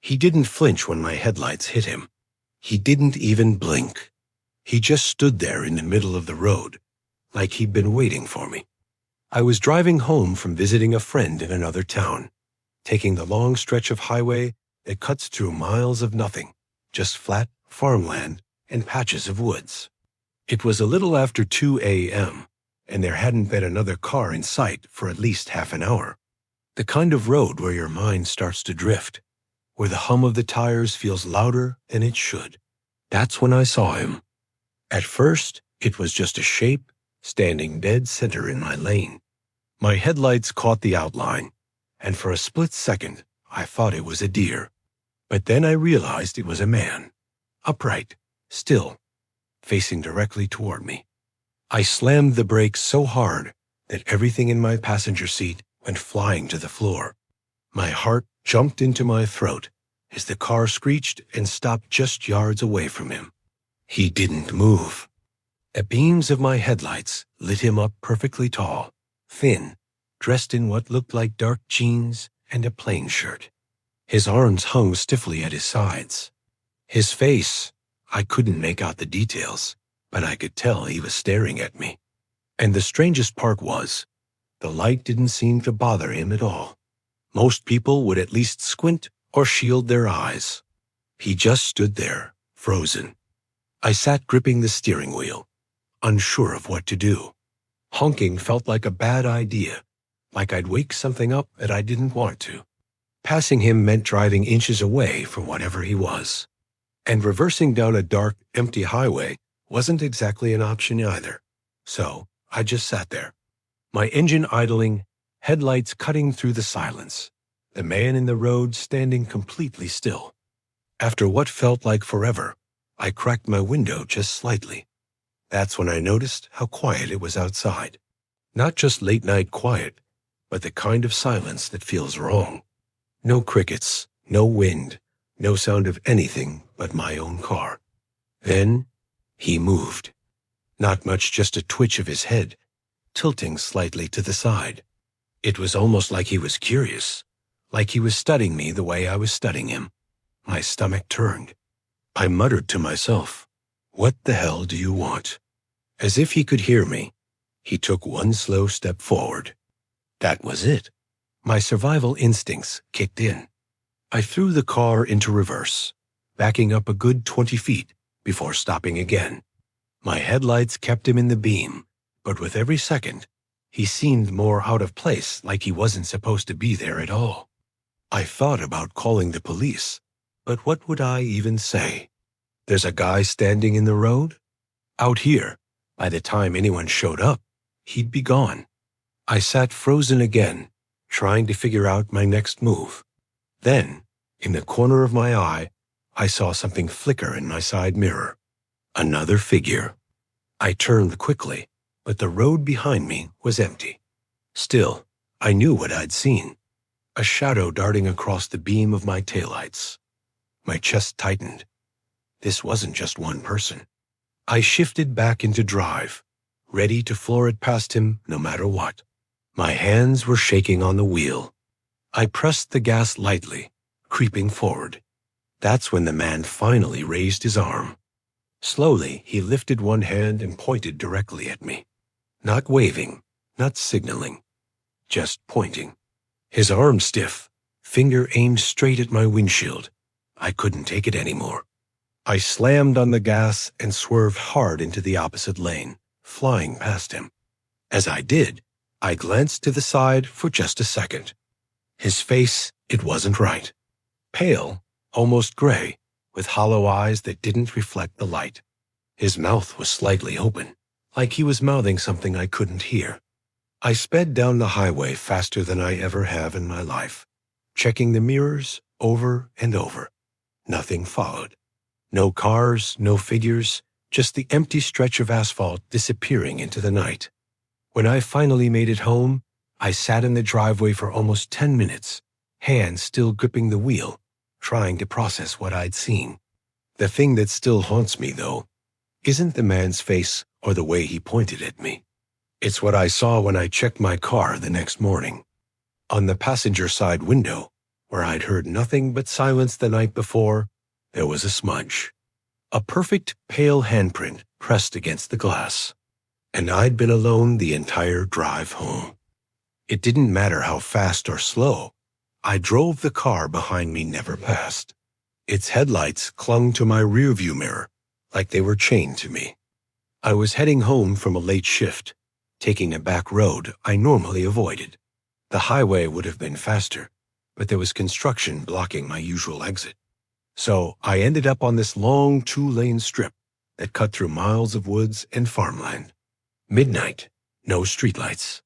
He didn't flinch when my headlights hit him. He didn't even blink. He just stood there in the middle of the road, like he'd been waiting for me. I was driving home from visiting a friend in another town, taking the long stretch of highway that cuts through miles of nothing, just flat farmland and patches of woods. It was a little after 2 a.m., and there hadn't been another car in sight for at least half an hour. The kind of road where your mind starts to drift, where the hum of the tires feels louder than it should. That's when I saw him. At first, it was just a shape standing dead center in my lane. My headlights caught the outline, and for a split second, I thought it was a deer. But then I realized it was a man, upright, still, facing directly toward me. I slammed the brakes so hard that everything in my passenger seat went flying to the floor. My heart jumped into my throat as the car screeched and stopped just yards away from him. He didn't move. The beams of my headlights lit him up perfectly tall, thin, dressed in what looked like dark jeans and a plain shirt. His arms hung stiffly at his sides. His face, I couldn't make out the details, but I could tell he was staring at me. And the strangest part was, the light didn't seem to bother him at all. Most people would at least squint or shield their eyes. He just stood there, frozen. I sat gripping the steering wheel, unsure of what to do. Honking felt like a bad idea, like I'd wake something up that I didn't want to. Passing him meant driving inches away from whatever he was. And reversing down a dark, empty highway wasn't exactly an option either. So I just sat there, my engine idling, headlights cutting through the silence, the man in the road standing completely still. After what felt like forever, I cracked my window just slightly. That's when I noticed how quiet it was outside. Not just late-night quiet, but the kind of silence that feels wrong. No crickets, no wind, no sound of anything but my own car. Then he moved. Not much, just a twitch of his head, tilting slightly to the side. It was almost like he was curious, like he was studying me the way I was studying him. My stomach turned. I muttered to myself, "What the hell do you want?" As if he could hear me, he took one slow step forward. That was it. My survival instincts kicked in. I threw the car into reverse, backing up a good 20 feet before stopping again. My headlights kept him in the beam, but with every second, he seemed more out of place, like he wasn't supposed to be there at all. I thought about calling the police, but what would I even say? There's a guy standing in the road? Out here, by the time anyone showed up, he'd be gone. I sat frozen again, trying to figure out my next move. Then, in the corner of my eye, I saw something flicker in my side mirror. Another figure. I turned quickly, but the road behind me was empty. Still, I knew what I'd seen. A shadow darting across the beam of my taillights. My chest tightened. This wasn't just one person. I shifted back into drive, ready to floor it past him no matter what. My hands were shaking on the wheel. I pressed the gas lightly, creeping forward. That's when the man finally raised his arm. Slowly, he lifted one hand and pointed directly at me. Not waving, not signaling, just pointing. His arm stiff, finger aimed straight at my windshield. I couldn't take it anymore. I slammed on the gas and swerved hard into the opposite lane, flying past him. As I did, I glanced to the side for just a second. His face, it wasn't right. Pale, almost gray, with hollow eyes that didn't reflect the light. His mouth was slightly open, like he was mouthing something I couldn't hear. I sped down the highway faster than I ever have in my life, checking the mirrors over and over. Nothing followed. No cars, no figures, just the empty stretch of asphalt disappearing into the night. When I finally made it home, I sat in the driveway for almost 10 minutes, hands still gripping the wheel, trying to process what I'd seen. The thing that still haunts me, though, isn't the man's face or the way he pointed at me. It's what I saw when I checked my car the next morning. On the passenger side window, Where I'd heard nothing but silence the night before, there was a smudge. A perfect pale handprint pressed against the glass. And I'd been alone the entire drive home. It didn't matter how fast or slow. I drove the car behind me never passed. Its headlights clung to my rearview mirror like they were chained to me. I was heading home from a late shift, taking a back road I normally avoided. The highway would have been faster, but there was construction blocking my usual exit. So I ended up on this long 2-lane strip that cut through miles of woods and farmland. Midnight, no streetlights.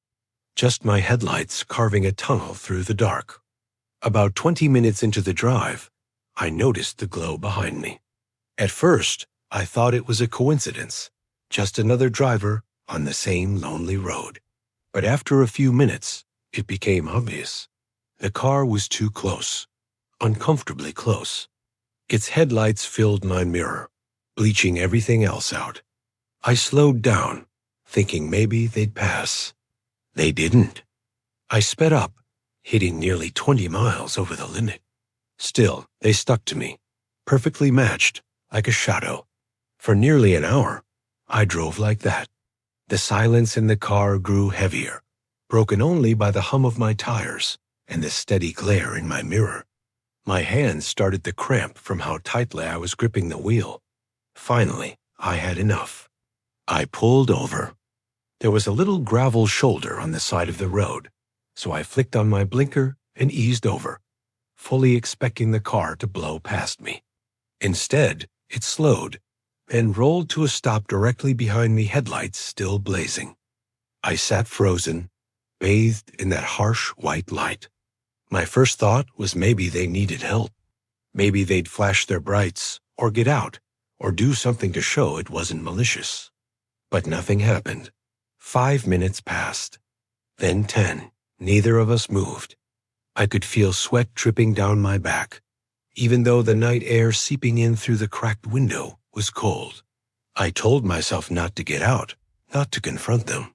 Just my headlights carving a tunnel through the dark. About 20 minutes into the drive, I noticed the glow behind me. At first, I thought it was a coincidence, just another driver on the same lonely road. But after a few minutes, it became obvious. The car was too close, uncomfortably close. Its headlights filled my mirror, bleaching everything else out. I slowed down, thinking maybe they'd pass. They didn't. I sped up, hitting nearly 20 miles over the limit. Still, they stuck to me, perfectly matched, like a shadow. For nearly an hour, I drove like that. The silence in the car grew heavier, broken only by the hum of my tires and the steady glare in my mirror. My hands started to cramp from how tightly I was gripping the wheel. Finally, I had enough. I pulled over. There was a little gravel shoulder on the side of the road, so I flicked on my blinker and eased over, fully expecting the car to blow past me. Instead, it slowed, then rolled to a stop directly behind me, headlights still blazing. I sat frozen, bathed in that harsh white light. My first thought was maybe they needed help. Maybe they'd flash their brights, or get out, or do something to show it wasn't malicious. But nothing happened. 5 minutes passed. Then 10. Neither of us moved. I could feel sweat dripping down my back, even though the night air seeping in through the cracked window was cold. I told myself not to get out, not to confront them.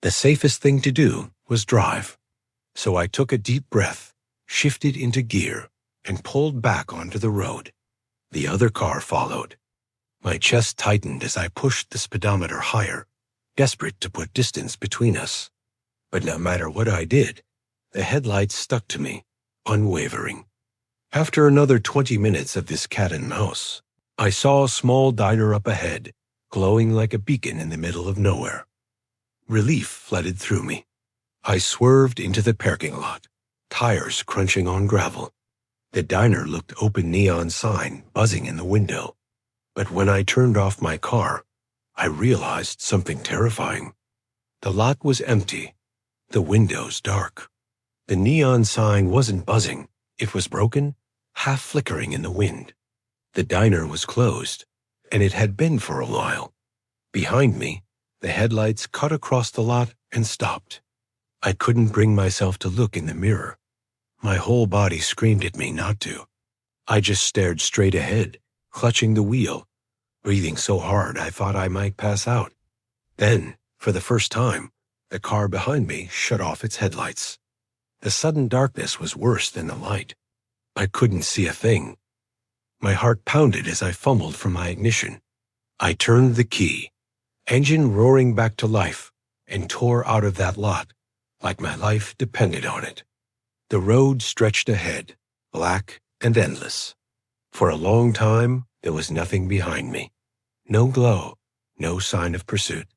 The safest thing to do was drive. So I took a deep breath, shifted into gear, and pulled back onto the road. The other car followed. My chest tightened as I pushed the speedometer higher, desperate to put distance between us. But no matter what I did, the headlights stuck to me, unwavering. After another 20 minutes of this cat and mouse, I saw a small diner up ahead, glowing like a beacon in the middle of nowhere. Relief flooded through me. I swerved into the parking lot, tires crunching on gravel. The diner looked open neon sign buzzing in the window. But when I turned off my car, I realized something terrifying. The lot was empty, the windows dark. The neon sign wasn't buzzing. It was broken, half flickering in the wind. The diner was closed, and it had been for a while. Behind me, the headlights cut across the lot and stopped. I couldn't bring myself to look in the mirror. My whole body screamed at me not to. I just stared straight ahead, clutching the wheel, breathing so hard I thought I might pass out. Then, for the first time, the car behind me shut off its headlights. The sudden darkness was worse than the light. I couldn't see a thing. My heart pounded as I fumbled for my ignition. I turned the key, engine roaring back to life, and tore out of that lot, like my life depended on it. The road stretched ahead, black and endless. For a long time, there was nothing behind me. No glow, no sign of pursuit.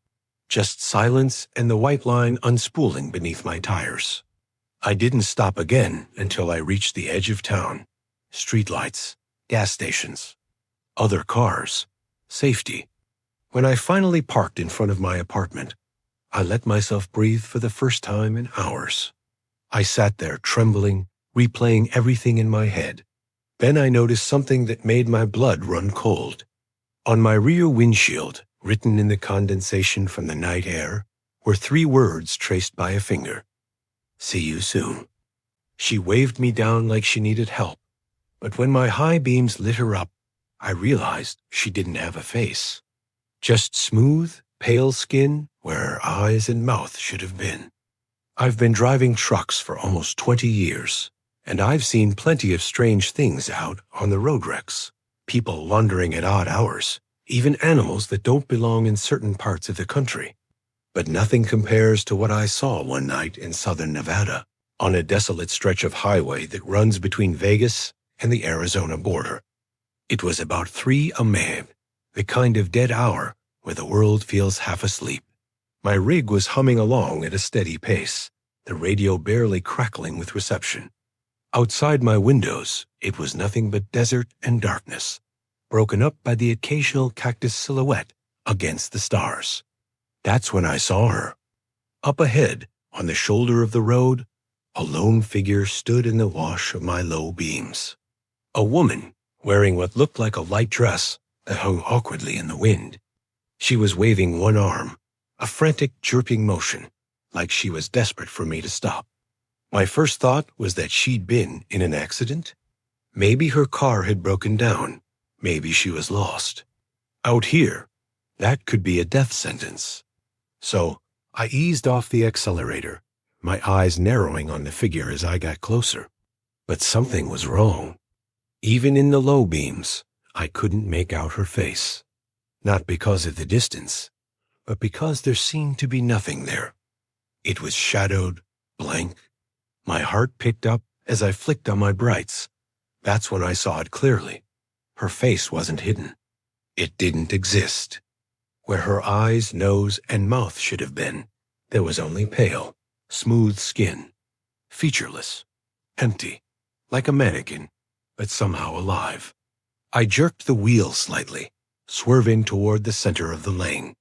Just silence and the white line unspooling beneath my tires. I didn't stop again until I reached the edge of town. Streetlights, gas stations, other cars, safety. When I finally parked in front of my apartment, I let myself breathe for the first time in hours. I sat there trembling, replaying everything in my head. Then I noticed something that made my blood run cold. On my rear windshield, written in the condensation from the night air, were 3 words traced by a finger. See you soon. She waved me down like she needed help, but when my high beams lit her up, I realized she didn't have a face. Just smooth, pale skin where her eyes and mouth should have been. I've been driving trucks for almost 20 years, And I've seen plenty of strange things out on the road wrecks. People wandering at odd hours, even animals that don't belong in certain parts of the country. But nothing compares to what I saw one night in southern Nevada, on a desolate stretch of highway that runs between Vegas and the Arizona border. It was about 3 a.m., the kind of dead hour where the world feels half asleep. My rig was humming along at a steady pace, the radio barely crackling with reception. Outside my windows, it was nothing but desert and darkness, broken up by the occasional cactus silhouette against the stars. That's when I saw her. Up ahead, on the shoulder of the road, a lone figure stood in the wash of my low beams. A woman, wearing what looked like a light dress that hung awkwardly in the wind. She was waving one arm, a frantic jerking motion, like she was desperate for me to stop. My first thought was that she'd been in an accident. Maybe her car had broken down. Maybe she was lost. Out here, that could be a death sentence. So I eased off the accelerator, my eyes narrowing on the figure as I got closer. But something was wrong. Even in the low beams, I couldn't make out her face. Not because of the distance, but because there seemed to be nothing there. It was shadowed, blank. My heart picked up as I flicked on my brights. That's when I saw it clearly. Her face wasn't hidden. It didn't exist. Where her eyes, nose, and mouth should have been, there was only pale, smooth skin, featureless, empty, like a mannequin, but somehow alive. I jerked the wheel slightly, swerving toward the center of the lane.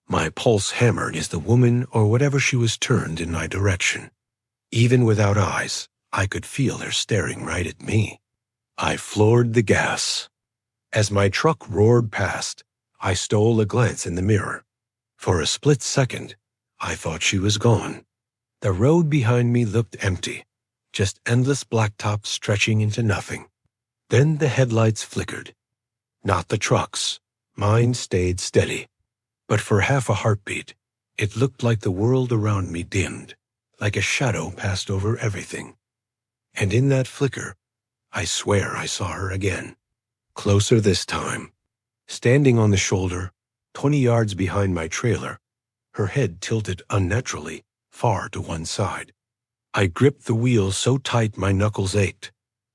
My pulse hammered as the woman or whatever she was turned in my direction. Even without eyes, I could feel her staring right at me. I floored the gas. As my truck roared past, I stole a glance in the mirror. For a split second, I thought she was gone. The road behind me looked empty, just endless blacktop stretching into nothing. Then the headlights flickered. Not the truck's. Mine stayed steady. But for half a heartbeat, it looked like the world around me dimmed, like a shadow passed over everything. And in that flicker, I swear I saw her again. Closer this time. Standing on the shoulder, 20 yards behind my trailer, her head tilted unnaturally, far to one side. I gripped the wheel so tight my knuckles ached,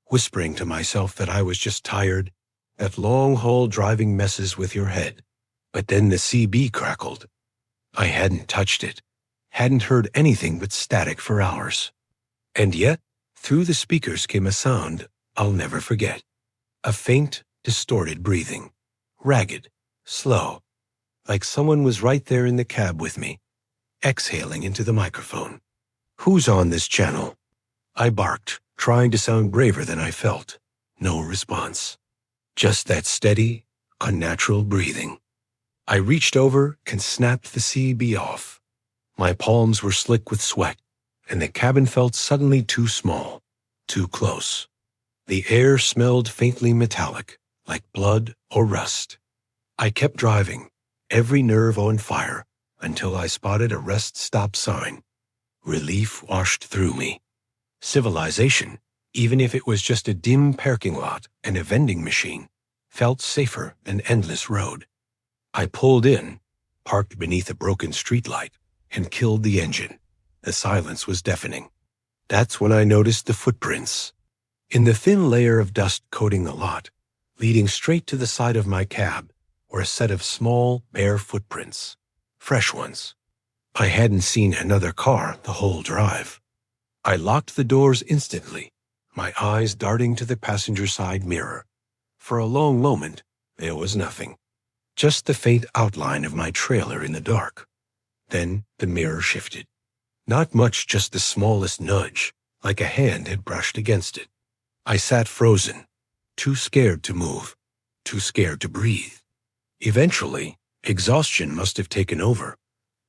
whispering to myself that I was just tired, that long-haul driving messes with your head. But then the CB crackled. I hadn't touched it, hadn't heard anything but static for hours. And yet, through the speakers came a sound I'll never forget. A faint, distorted breathing. Ragged, slow, like someone was right there in the cab with me, exhaling into the microphone. "Who's on this channel?" I barked, trying to sound braver than I felt. No response. Just that steady, unnatural breathing. I reached over and snapped the CB off. My palms were slick with sweat, and the cabin felt suddenly too small, too close. The air smelled faintly metallic, like blood or rust. I kept driving, every nerve on fire, until I spotted a rest-stop sign. Relief washed through me. Civilization, even if it was just a dim parking lot and a vending machine, felt safer than endless road. I pulled in, parked beneath a broken streetlight, and killed the engine. The silence was deafening. That's when I noticed the footprints. In the thin layer of dust coating the lot, leading straight to the side of my cab, were a set of small, bare footprints. Fresh ones. I hadn't seen another car the whole drive. I locked the doors instantly, my eyes darting to the passenger side mirror. For a long moment, there was nothing. Just the faint outline of my trailer in the dark. Then the mirror shifted. Not much, just the smallest nudge, like a hand had brushed against it. I sat frozen, too scared to move, too scared to breathe. Eventually, exhaustion must have taken over,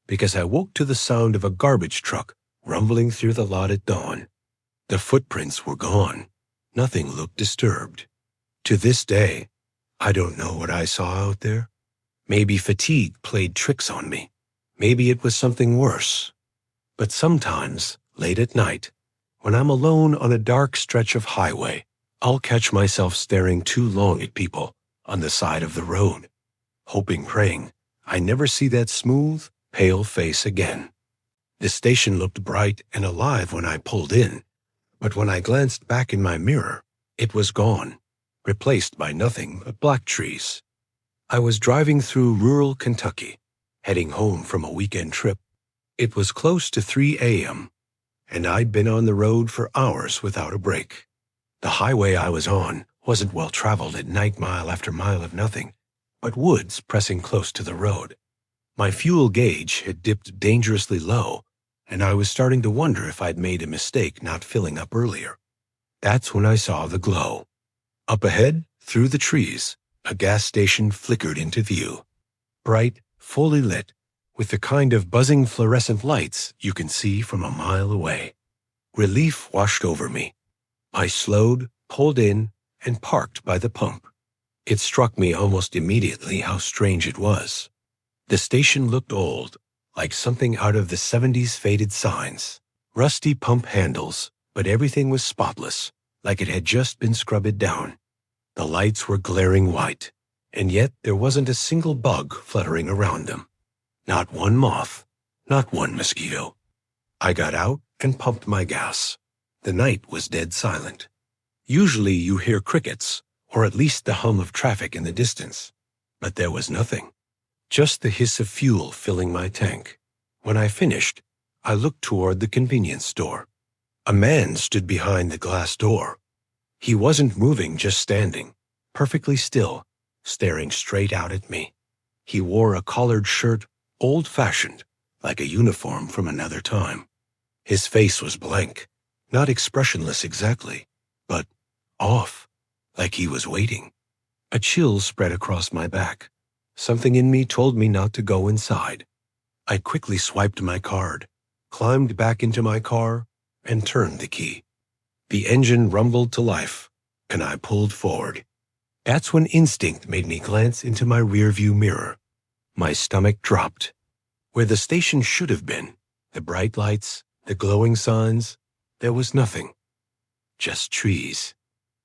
because I woke to the sound of a garbage truck rumbling through the lot at dawn. The footprints were gone. Nothing looked disturbed. To this day, I don't know what I saw out there. Maybe fatigue played tricks on me. Maybe it was something worse. But sometimes, late at night, When I'm alone on a dark stretch of highway, I'll catch myself staring too long at people on the side of the road, praying I never see that smooth, pale face again. The station looked bright and alive when I pulled in, but when I glanced back in my mirror, it was gone, replaced by nothing but black trees. I was driving through rural Kentucky, heading home from a weekend trip. It was close to 3 a.m., and I'd been on the road for hours without a break. The highway I was on wasn't well traveled at night, mile after mile of nothing, but woods pressing close to the road. My fuel gauge had dipped dangerously low, and I was starting to wonder if I'd made a mistake not filling up earlier. That's when I saw the glow. Up ahead, through the trees, a gas station flickered into view. Bright, fully lit, with the kind of buzzing fluorescent lights you can see from a mile away. Relief washed over me. I slowed, pulled in, and parked by the pump. It struck me almost immediately how strange it was. The station looked old, like something out of the 70s faded signs. Rusty pump handles, but everything was spotless, like it had just been scrubbed down. The lights were glaring white, and yet there wasn't a single bug fluttering around them. Not one moth, not one mosquito. I got out and pumped my gas. The night was dead silent. Usually you hear crickets, or at least the hum of traffic in the distance. But there was nothing. Just the hiss of fuel filling my tank. When I finished, I looked toward the convenience store. A man stood behind the glass door. He wasn't moving, just standing, perfectly still, staring straight out at me. He wore a collared shirt, old-fashioned, like a uniform from another time. His face was blank, not expressionless exactly, but off, like he was waiting. A chill spread across my back. Something in me told me not to go inside. I quickly swiped my card, climbed back into my car, and turned the key. The engine rumbled to life, and I pulled forward. That's when instinct made me glance into my rearview mirror. My stomach dropped. Where the station should have been, the bright lights, the glowing signs, there was nothing. Just trees.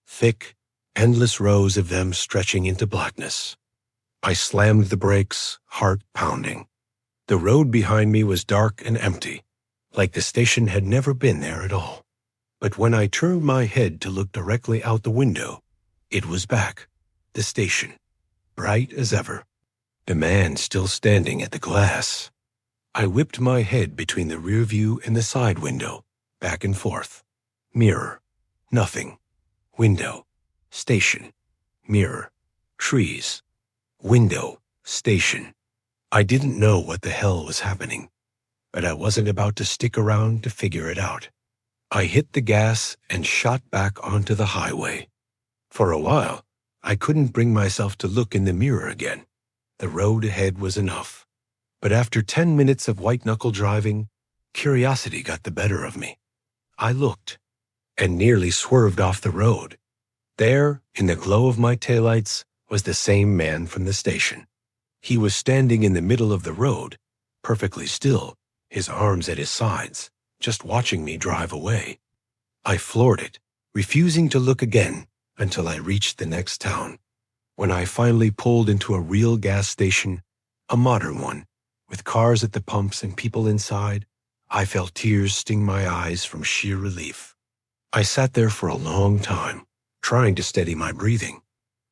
Thick, endless rows of them stretching into blackness. I slammed the brakes, heart pounding. The road behind me was dark and empty, like the station had never been there at all. But when I turned my head to look directly out the window, it was back, the station, bright as ever. The man still standing at the glass. I whipped my head between the rear view and the side window, back and forth. Mirror, nothing. Window, station, mirror, trees, window, station. I didn't know what the hell was happening, but I wasn't about to stick around to figure it out. I hit the gas and shot back onto the highway. For a while, I couldn't bring myself to look in the mirror again. The road ahead was enough. But after 10 minutes of white-knuckle driving, curiosity got the better of me. I looked and nearly swerved off the road. There, in the glow of my taillights, was the same man from the station. He was standing in the middle of the road, perfectly still, his arms at his sides, just watching me drive away. I floored it, refusing to look again until I reached the next town. When I finally pulled into a real gas station, a modern one, with cars at the pumps and people inside, I felt tears sting my eyes from sheer relief. I sat there for a long time, trying to steady my breathing.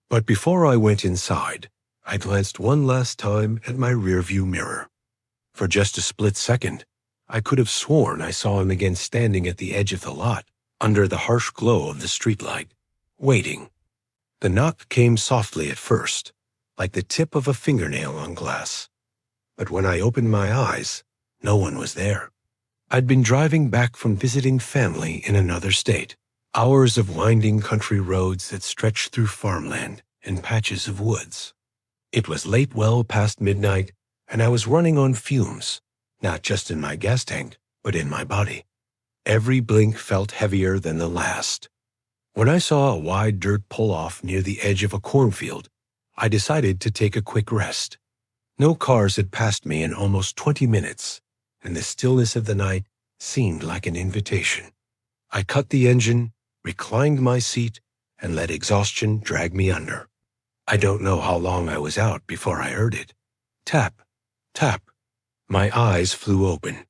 But before I went inside, I glanced one last time at my rearview mirror. For just a split second, I could have sworn I saw him again standing at the edge of the lot, under the harsh glow of the streetlight, waiting. The knock came softly at first, like the tip of a fingernail on glass. But when I opened my eyes, no one was there. I'd been driving back from visiting family in another state, hours of winding country roads that stretched through farmland and patches of woods. It was late, well past midnight, and I was running on fumes, not just in my gas tank, but in my body. Every blink felt heavier than the last. When I saw a wide dirt pull-off near the edge of a cornfield, I decided to take a quick rest. No cars had passed me in almost 20 minutes, and the stillness of the night seemed like an invitation. I cut the engine, reclined my seat, and let exhaustion drag me under. I don't know how long I was out before I heard it. Tap, tap. My eyes flew open.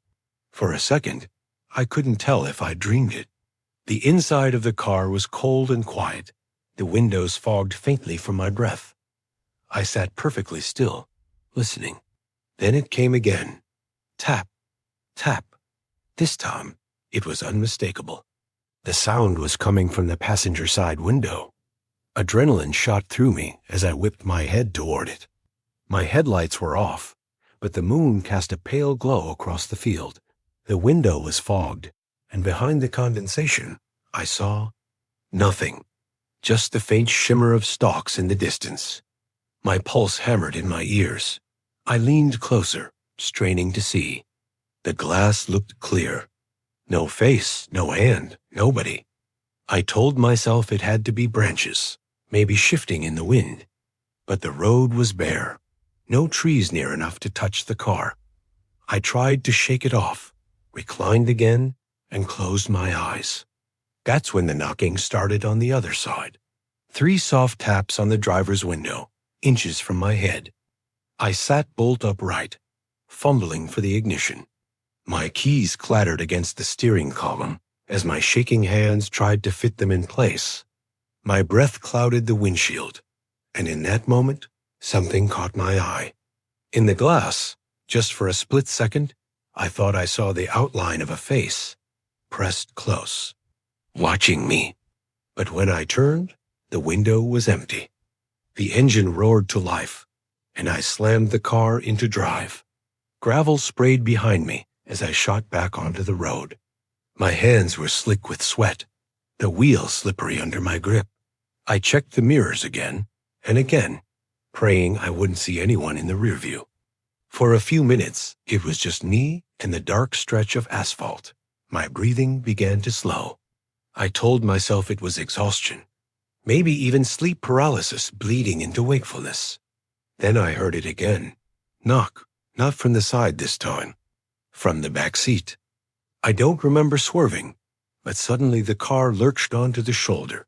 For a second, I couldn't tell if I dreamed it. The inside of the car was cold and quiet, the windows fogged faintly from my breath. I sat perfectly still, listening. Then it came again. Tap, tap. This time, it was unmistakable. The sound was coming from the passenger side window. Adrenaline shot through me as I whipped my head toward it. My headlights were off, but the moon cast a pale glow across the field. The window was fogged, and behind the condensation, I saw nothing, just the faint shimmer of stalks in the distance. My pulse hammered in my ears. I leaned closer, straining to see. The glass looked clear. No face, no hand, nobody. I told myself it had to be branches, maybe shifting in the wind. But the road was bare. No trees near enough to touch the car. I tried to shake it off, reclined again, and closed my eyes. That's when the knocking started on the other side. 3 soft taps on the driver's window, inches from my head. I sat bolt upright, fumbling for the ignition. My keys clattered against the steering column as my shaking hands tried to fit them in place. My breath clouded the windshield, and in that moment, something caught my eye. In the glass, just for a split second, I thought I saw the outline of a face, pressed close, watching me. But when I turned, the window was empty. The engine roared to life, and I slammed the car into drive. Gravel sprayed behind me as I shot back onto the road. My hands were slick with sweat, the wheel slippery under my grip. I checked the mirrors again and again, praying I wouldn't see anyone in the rearview. For a few minutes, it was just me and the dark stretch of asphalt. My breathing began to slow. I told myself it was exhaustion, maybe even sleep paralysis bleeding into wakefulness. Then I heard it again. Knock, not from the side this time, from the back seat. I don't remember swerving, but suddenly the car lurched onto the shoulder,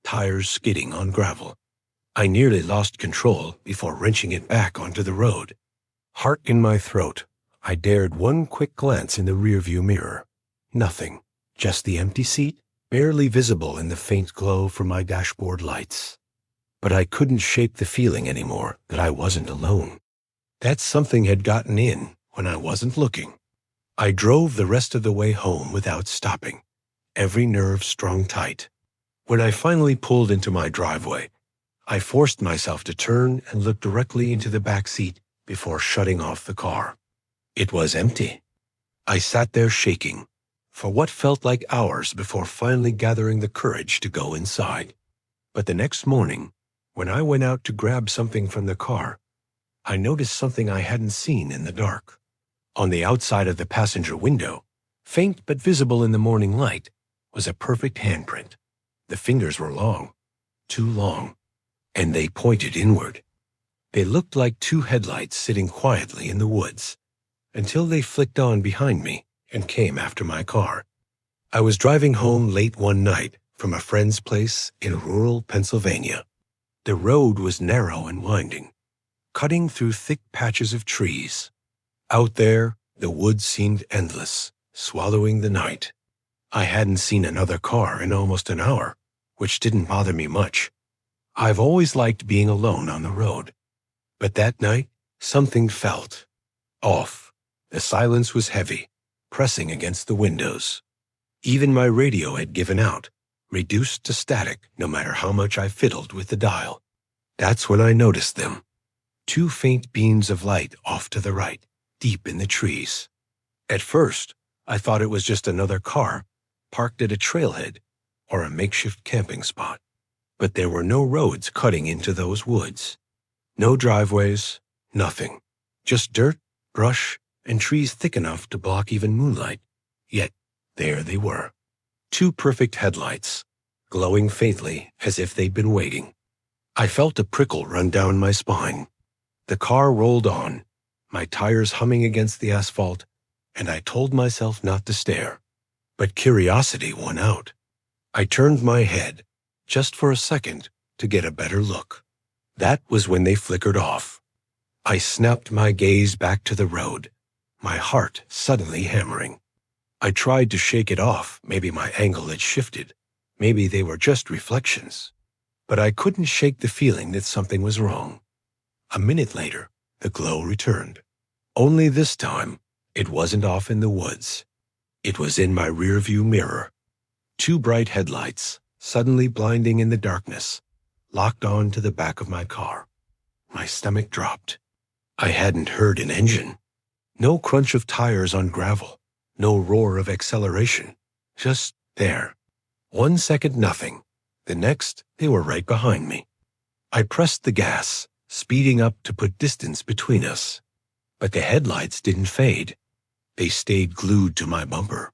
tires skidding on gravel. I nearly lost control before wrenching it back onto the road. Heart in my throat, I dared one quick glance in the rearview mirror. Nothing, just the empty seat, barely visible in the faint glow from my dashboard lights. But I couldn't shake the feeling anymore that I wasn't alone. That something had gotten in when I wasn't looking. I drove the rest of the way home without stopping, every nerve strung tight. When I finally pulled into my driveway, I forced myself to turn and look directly into the back seat before shutting off the car. It was empty. I sat there shaking for what felt like hours before finally gathering the courage to go inside. But the next morning, when I went out to grab something from the car, I noticed something I hadn't seen in the dark. On the outside of the passenger window, faint but visible in the morning light, was a perfect handprint. The fingers were long, too long, and they pointed inward. They looked like 2 headlights sitting quietly in the woods, until they flicked on behind me and came after my car. I was driving home late one night from a friend's place in rural Pennsylvania. The road was narrow and winding, cutting through thick patches of trees. Out there, the woods seemed endless, swallowing the night. I hadn't seen another car in almost an hour, which didn't bother me much. I've always liked being alone on the road. But that night, something felt off. The silence was heavy, pressing against the windows. Even my radio had given out, reduced to static no matter how much I fiddled with the dial. That's when I noticed them. 2 faint beams of light off to the right, deep in the trees. At first, I thought it was just another car, parked at a trailhead or a makeshift camping spot. But there were no roads cutting into those woods. No driveways, nothing. Just dirt, brush, and trees thick enough to block even moonlight. Yet, there they were. 2 perfect headlights, glowing faintly as if they'd been waiting. I felt a prickle run down my spine. The car rolled on, my tires humming against the asphalt, and I told myself not to stare. But curiosity won out. I turned my head, just for a second, to get a better look. That was when they flickered off. I snapped my gaze back to the road, my heart suddenly hammering. I tried to shake it off. Maybe my angle had shifted. Maybe they were just reflections. But I couldn't shake the feeling that something was wrong. A minute later, the glow returned. Only this time, it wasn't off in the woods. It was in my rearview mirror. Two bright headlights, suddenly blinding in the darkness, locked on to the back of my car. My stomach dropped. I hadn't heard an engine. No crunch of tires on gravel. No roar of acceleration. Just there. 1 second nothing. The next, they were right behind me. I pressed the gas, speeding up to put distance between us. But the headlights didn't fade. They stayed glued to my bumper.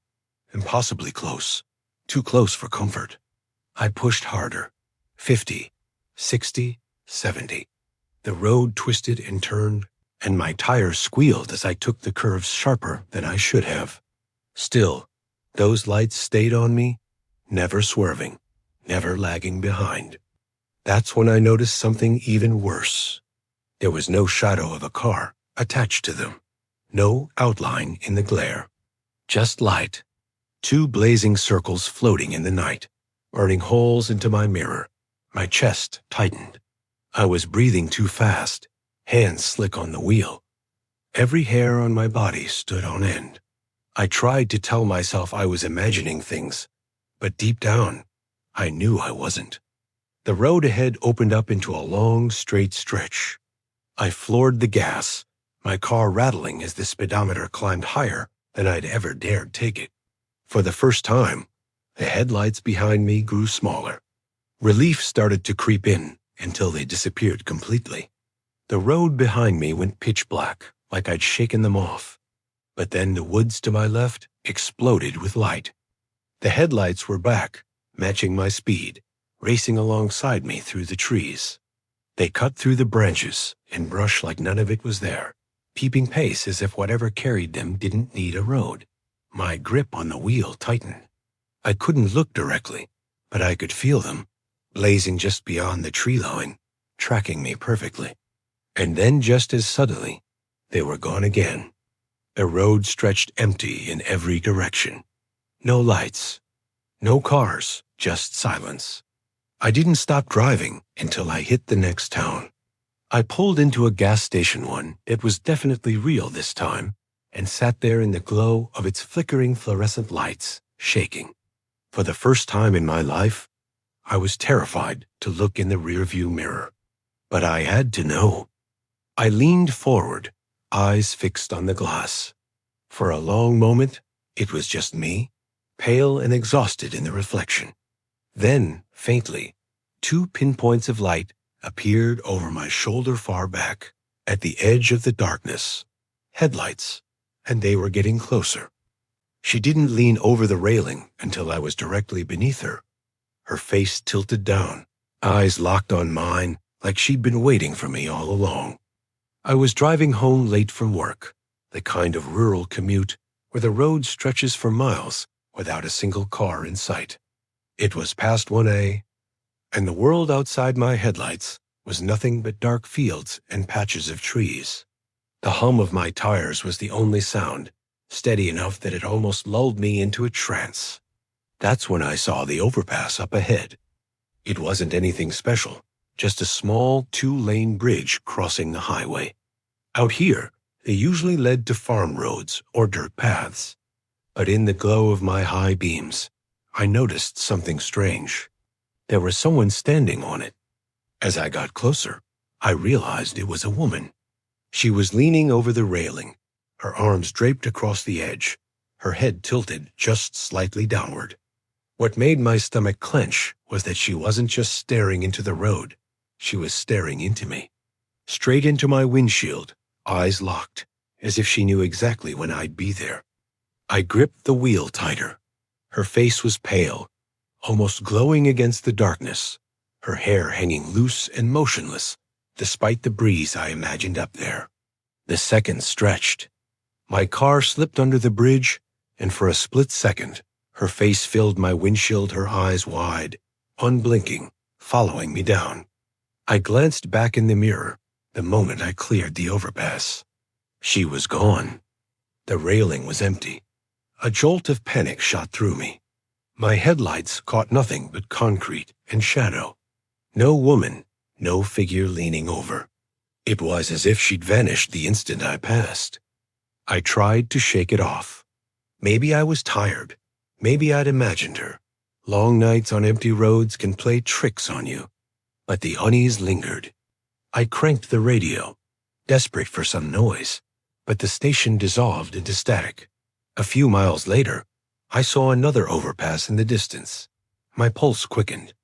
Impossibly close. Too close for comfort. I pushed harder. 50, 60, 70. The road twisted and turned, and my tires squealed as I took the curves sharper than I should have. Still, those lights stayed on me, never swerving, never lagging behind. That's when I noticed something even worse. There was no shadow of a car attached to them. No outline in the glare. Just light. Two blazing circles floating in the night, burning holes into my mirror. My chest tightened. I was breathing too fast, hands slick on the wheel. Every hair on my body stood on end. I tried to tell myself I was imagining things, but deep down, I knew I wasn't. The road ahead opened up into a long, straight stretch. I floored the gas, my car rattling as the speedometer climbed higher than I'd ever dared take it. For the first time, the headlights behind me grew smaller. Relief started to creep in until they disappeared completely. The road behind me went pitch black, like I'd shaken them off. But then the woods to my left exploded with light. The headlights were back, matching my speed, racing alongside me through the trees. They cut through the branches and brush like none of it was there, keeping pace as if whatever carried them didn't need a road. My grip on the wheel tightened. I couldn't look directly, but I could feel them, blazing just beyond the tree line, tracking me perfectly. And then just as suddenly, they were gone again. The road stretched empty in every direction. No lights, no cars, just silence. I didn't stop driving until I hit the next town. I pulled into a gas station one that was definitely real this time, and sat there in the glow of its flickering fluorescent lights, shaking. For the first time in my life, I was terrified to look in the rearview mirror. But I had to know. I leaned forward, eyes fixed on the glass. For a long moment, it was just me, pale and exhausted in the reflection. Then, faintly, two pinpoints of light appeared over my shoulder far back, at the edge of the darkness. Headlights, and they were getting closer. She didn't lean over the railing until I was directly beneath her. Her face tilted down, eyes locked on mine, like she'd been waiting for me all along. I was driving home late from work, the kind of rural commute where the road stretches for miles without a single car in sight. It was past 1 and the world outside my headlights was nothing but dark fields and patches of trees. The hum of my tires was the only sound, steady enough that it almost lulled me into a trance. That's when I saw the overpass up ahead. It wasn't anything special, just a small 2-lane bridge crossing the highway. Out here, they usually led to farm roads or dirt paths. But in the glow of my high beams, I noticed something strange. There was someone standing on it. As I got closer, I realized it was a woman. She was leaning over the railing, her arms draped across the edge, her head tilted just slightly downward. What made my stomach clench was that she wasn't just staring into the road. She was staring into me. Straight into my windshield, eyes locked, as if she knew exactly when I'd be there. I gripped the wheel tighter. Her face was pale, almost glowing against the darkness, her hair hanging loose and motionless, despite the breeze I imagined up there. The seconds stretched. My car slipped under the bridge, and for a split second, Her face filled my windshield, her eyes wide, unblinking, following me down. I glanced back in the mirror the moment I cleared the overpass. She was gone. The railing was empty. A jolt of panic shot through me. My headlights caught nothing but concrete and shadow. No woman, no figure leaning over. It was as if she'd vanished the instant I passed. I tried to shake it off. Maybe I was tired. Maybe I'd imagined her. Long nights on empty roads can play tricks on you. But the unease lingered. I cranked the radio, desperate for some noise, but the station dissolved into static. A few miles later, I saw another overpass in the distance. My pulse quickened.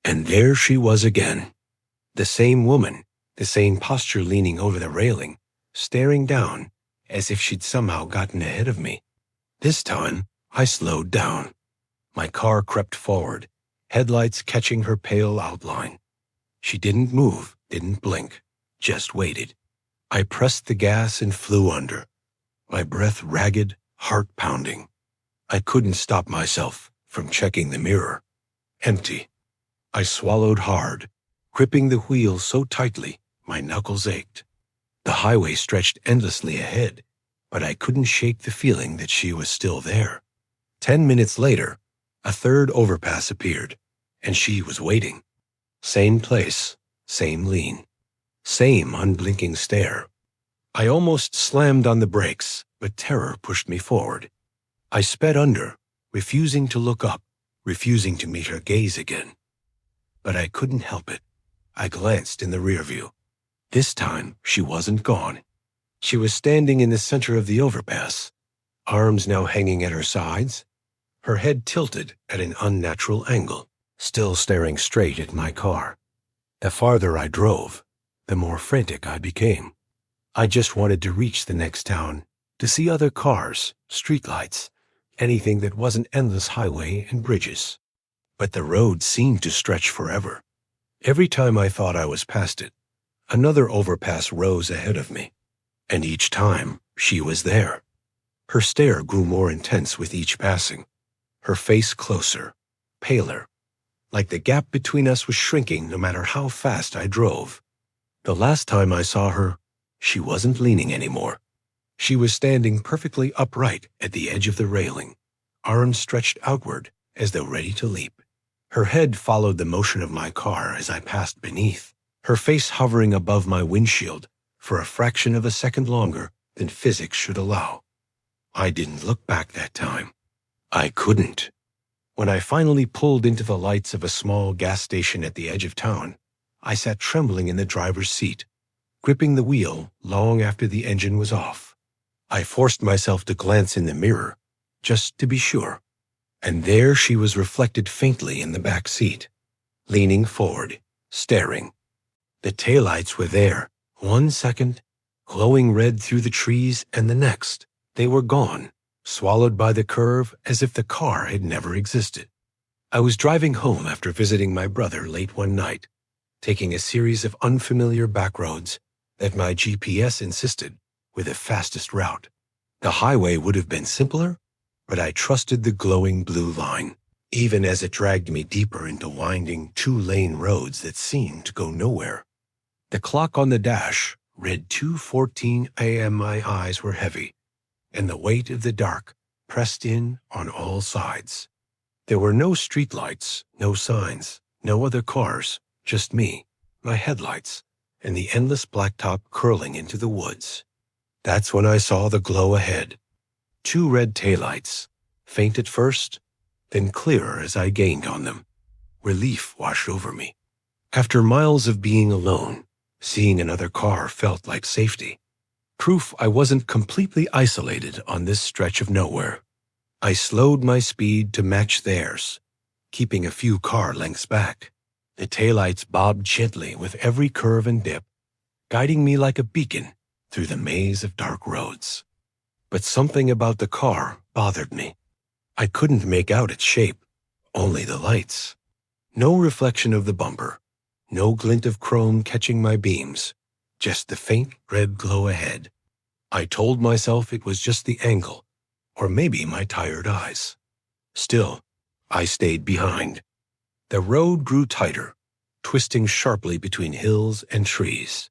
And there she was again. The same woman, the same posture, leaning over the railing, staring down as if she'd somehow gotten ahead of me. This time, I slowed down. My car crept forward, headlights catching her pale outline. She didn't move, didn't blink, just waited. I pressed the gas and flew under, my breath ragged, heart pounding. I couldn't stop myself from checking the mirror. Empty. I swallowed hard, gripping the wheel so tightly my knuckles ached. The highway stretched endlessly ahead, but I couldn't shake the feeling that she was still there. 10 minutes later, a third overpass appeared, and she was waiting. Same place, same lean, same unblinking stare. I almost slammed on the brakes, but terror pushed me forward. I sped under, refusing to look up, refusing to meet her gaze again. But I couldn't help it. I glanced in the rearview. This time, she wasn't gone. She was standing in the center of the overpass, arms now hanging at her sides, her head tilted at an unnatural angle, still staring straight at my car. The farther I drove, the more frantic I became. I just wanted to reach the next town, to see other cars, streetlights, anything that wasn't endless highway and bridges. But the road seemed to stretch forever. Every time I thought I was past it, another overpass rose ahead of me. And each time, she was there. Her stare grew more intense with each passing. Her face closer, paler, like the gap between us was shrinking no matter how fast I drove. The last time I saw her, she wasn't leaning anymore. She was standing perfectly upright at the edge of the railing, arms stretched outward as though ready to leap. Her head followed the motion of my car as I passed beneath, her face hovering above my windshield for a fraction of a second longer than physics should allow. I didn't look back that time. I couldn't. When I finally pulled into the lights of a small gas station at the edge of town, I sat trembling in the driver's seat, gripping the wheel long after the engine was off. I forced myself to glance in the mirror, just to be sure. And there she was reflected faintly in the back seat, leaning forward, staring. The taillights were there, 1 second, glowing red through the trees, and the next, they were gone, swallowed by the curve as if the car had never existed. I was driving home after visiting my brother late one night, taking a series of unfamiliar back roads that my GPS insisted were the fastest route. The highway would have been simpler, but I trusted the glowing blue line, even as it dragged me deeper into winding 2-lane roads that seemed to go nowhere. The clock on the dash read 2:14 a.m. My eyes were heavy, and the weight of the dark pressed in on all sides. There were no streetlights, no signs, no other cars, just me, my headlights, and the endless blacktop curling into the woods. That's when I saw the glow ahead. 2 red taillights, faint at first, then clearer as I gained on them. Relief washed over me. After miles of being alone, seeing another car felt like safety. Proof I wasn't completely isolated on this stretch of nowhere. I slowed my speed to match theirs, keeping a few car lengths back. The taillights bobbed gently with every curve and dip, guiding me like a beacon through the maze of dark roads. But something about the car bothered me. I couldn't make out its shape, only the lights. No reflection of the bumper, no glint of chrome catching my beams, just the faint red glow ahead. I told myself it was just the angle, or maybe my tired eyes. Still, I stayed behind. The road grew tighter, twisting sharply between hills and trees.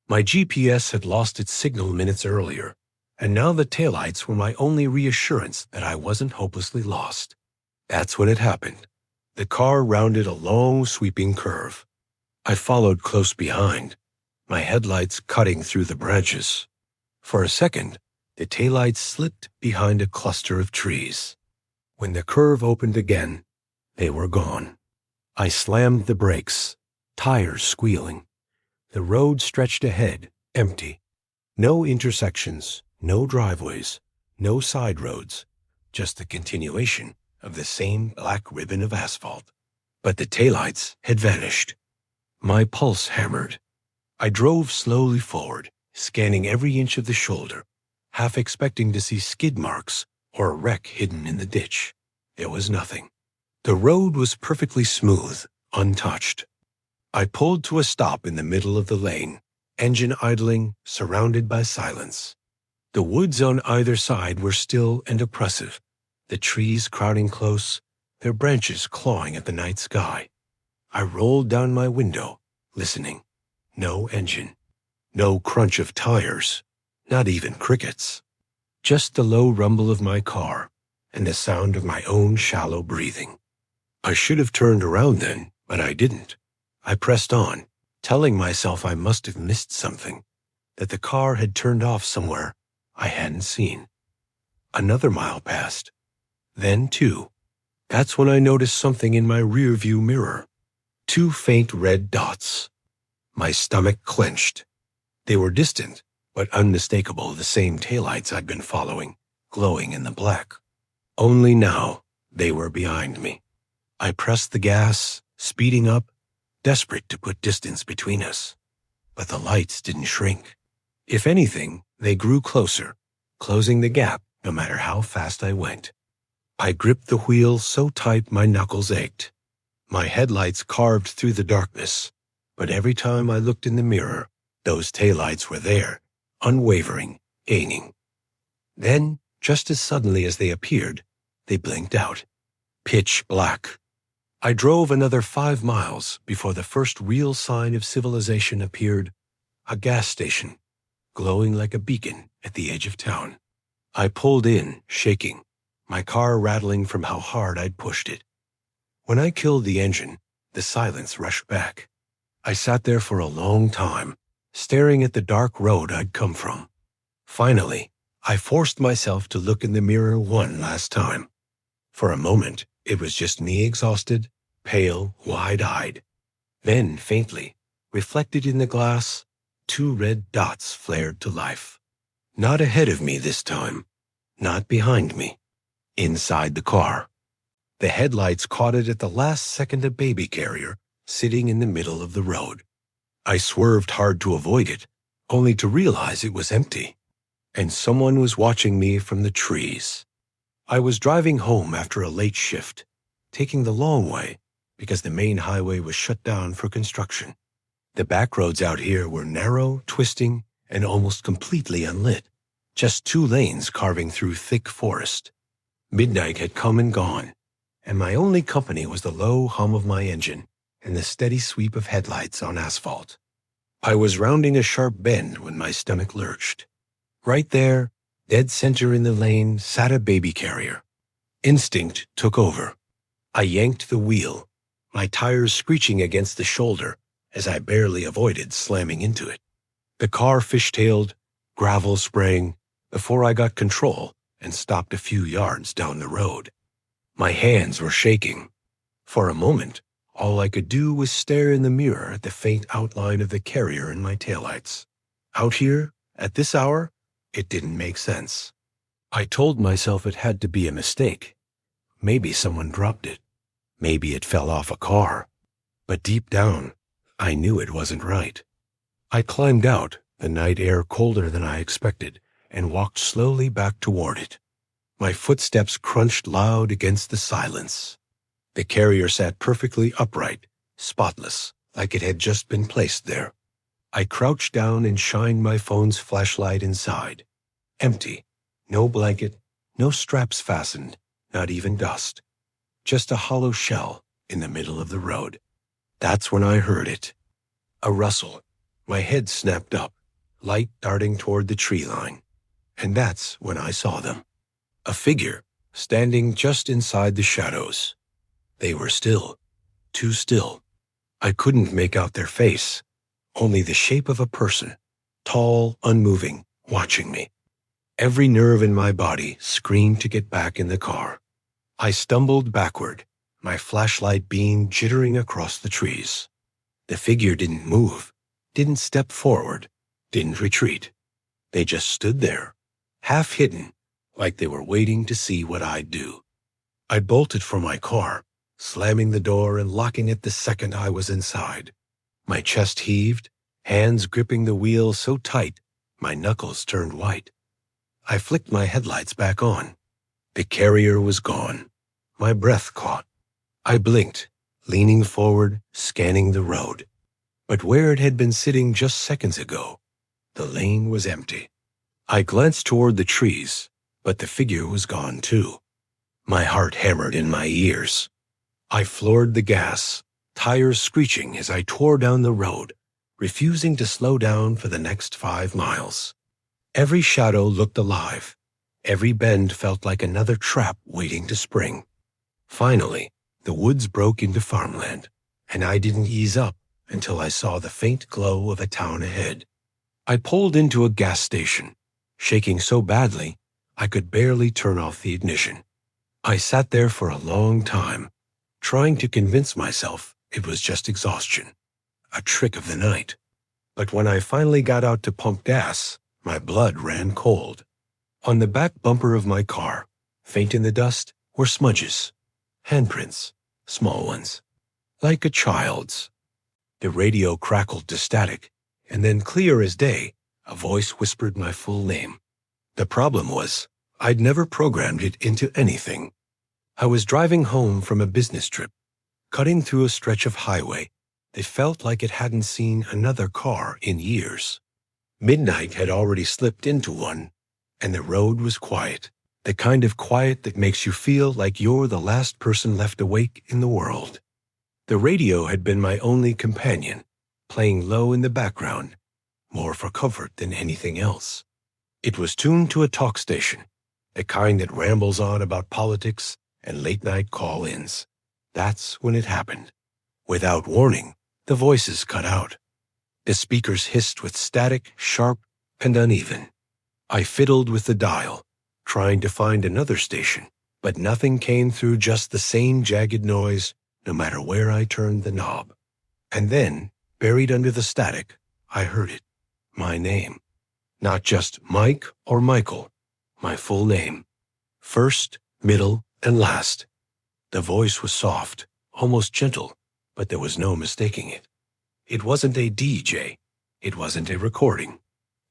My GPS had lost its signal minutes earlier, and now the taillights were my only reassurance that I wasn't hopelessly lost. That's when it happened. The car rounded a long, sweeping curve. I followed close behind, my headlights cutting through the branches. For a second, the taillights slipped behind a cluster of trees. When the curve opened again, they were gone. I slammed the brakes, tires squealing. The road stretched ahead, empty. No intersections, no driveways, no side roads, just the continuation of the same black ribbon of asphalt. But the taillights had vanished. My pulse hammered. I drove slowly forward, scanning every inch of the shoulder, half expecting to see skid marks or a wreck hidden in the ditch. There was nothing. The road was perfectly smooth, untouched. I pulled to a stop in the middle of the lane, engine idling, surrounded by silence. The woods on either side were still and oppressive, the trees crowding close, their branches clawing at the night sky. I rolled down my window, listening. No engine. No crunch of tires. Not even crickets. Just the low rumble of my car and the sound of my own shallow breathing. I should have turned around then, but I didn't. I pressed on, telling myself I must have missed something, that the car had turned off somewhere I hadn't seen. Another mile passed. Then two. That's when I noticed something in my rearview mirror. Two faint red dots. My stomach clenched. They were distant, but unmistakable, the same taillights I'd been following, glowing in the black. Only now they were behind me. I pressed the gas, speeding up, desperate to put distance between us. But the lights didn't shrink. If anything, they grew closer, closing the gap no matter how fast I went. I gripped the wheel so tight my knuckles ached. My headlights carved through the darkness, but every time I looked in the mirror, those taillights were there, unwavering, gaining. Then, just as suddenly as they appeared, they blinked out. Pitch black. I drove another 5 miles before the first real sign of civilization appeared, a gas station, glowing like a beacon at the edge of town. I pulled in, shaking, my car rattling from how hard I'd pushed it. When I killed the engine, the silence rushed back. I sat there for a long time, staring at the dark road I'd come from. Finally, I forced myself to look in the mirror one last time. For a moment, it was just me exhausted, pale, wide-eyed. Then, faintly, reflected in the glass, two red dots flared to life. Not ahead of me this time. Not behind me. Inside the car. The headlights caught it at the last second a baby carrier, sitting in the middle of the road. I swerved hard to avoid it, only to realize it was empty. And someone was watching me from the trees. I was driving home after a late shift, taking the long way because the main highway was shut down for construction. The back roads out here were narrow, twisting, and almost completely unlit, just 2 lanes carving through thick forest. Midnight had come and gone, and my only company was the low hum of my engine and the steady sweep of headlights on asphalt. I was rounding a sharp bend when my stomach lurched. Right there, dead center in the lane, sat a baby carrier. Instinct took over. I yanked the wheel, my tires screeching against the shoulder as I barely avoided slamming into it. The car fishtailed, gravel sprang, before I got control and stopped a few yards down the road. My hands were shaking. For a moment, all I could do was stare in the mirror at the faint outline of the carrier in my taillights. Out here, at this hour, it didn't make sense. I told myself it had to be a mistake. Maybe someone dropped it. Maybe it fell off a car. But deep down, I knew it wasn't right. I climbed out, the night air colder than I expected, and walked slowly back toward it. My footsteps crunched loud against the silence. The carrier sat perfectly upright, spotless, like it had just been placed there. I crouched down and shined my phone's flashlight inside. Empty. No blanket, no straps fastened, not even dust, just a hollow shell in the middle of the road. That's when I heard it. A rustle. My head snapped up, light darting toward the tree line. And that's when I saw them. A figure standing just inside the shadows. They were still, too still. I couldn't make out their face, only the shape of a person, tall, unmoving, watching me. Every nerve in my body screamed to get back in the car. I stumbled backward, my flashlight beam jittering across the trees. The figure didn't move, didn't step forward, didn't retreat. They just stood there, half hidden, like they were waiting to see what I'd do. I bolted for my car, slamming the door and locking it the second I was inside. My chest heaved, hands gripping the wheel so tight my knuckles turned white. I flicked my headlights back on. The carrier was gone. My breath caught. I blinked, leaning forward, scanning the road. But where it had been sitting just seconds ago, the lane was empty. I glanced toward the trees, but the figure was gone too. My heart hammered in my ears. I floored the gas, tires screeching as I tore down the road, refusing to slow down for the next 5 miles. Every shadow looked alive. Every bend felt like another trap waiting to spring. Finally, the woods broke into farmland, and I didn't ease up until I saw the faint glow of a town ahead. I pulled into a gas station, shaking so badly I could barely turn off the ignition. I sat there for a long time, trying to convince myself it was just exhaustion, a trick of the night. But when I finally got out to pump gas, my blood ran cold. On the back bumper of my car, faint in the dust, were smudges, handprints, small ones, like a child's. The radio crackled to static, and then clear as day, a voice whispered my full name. The problem was, I'd never programmed it into anything. I was driving home from a business trip, cutting through a stretch of highway that felt like it hadn't seen another car in years. Midnight had already slipped into one, and the road was quiet, the kind of quiet that makes you feel like you're the last person left awake in the world. The radio had been my only companion, playing low in the background, more for comfort than anything else. It was tuned to a talk station, the kind that rambles on about politics and late-night call-ins. That's when it happened. Without warning, the voices cut out. The speakers hissed with static, sharp, and uneven. I fiddled with the dial, trying to find another station, but nothing came through, just the same jagged noise, no matter where I turned the knob. And then, buried under the static, I heard it. My name. Not just Mike or Michael. My full name. First, middle, and last. The voice was soft, almost gentle, but there was no mistaking it. It wasn't a DJ. It wasn't a recording.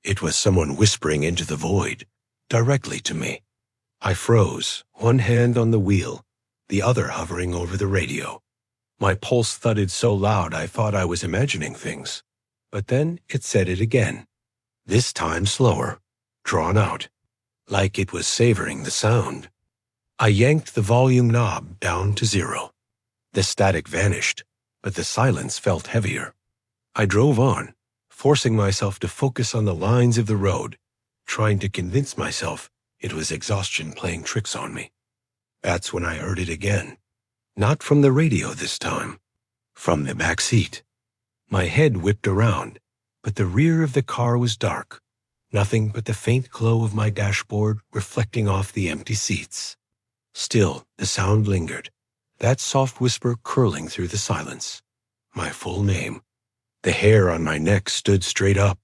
It was someone whispering into the void, directly to me. I froze, one hand on the wheel, the other hovering over the radio. My pulse thudded so loud I thought I was imagining things. But then it said it again. This time slower, drawn out, like it was savoring the sound. I yanked the volume knob down to 0. The static vanished, but the silence felt heavier. I drove on, forcing myself to focus on the lines of the road, trying to convince myself it was exhaustion playing tricks on me. That's when I heard it again. Not from the radio this time. From the back seat. My head whipped around, but the rear of the car was dark. Nothing but the faint glow of my dashboard reflecting off the empty seats. Still, the sound lingered, that soft whisper curling through the silence. My full name. The hair on my neck stood straight up.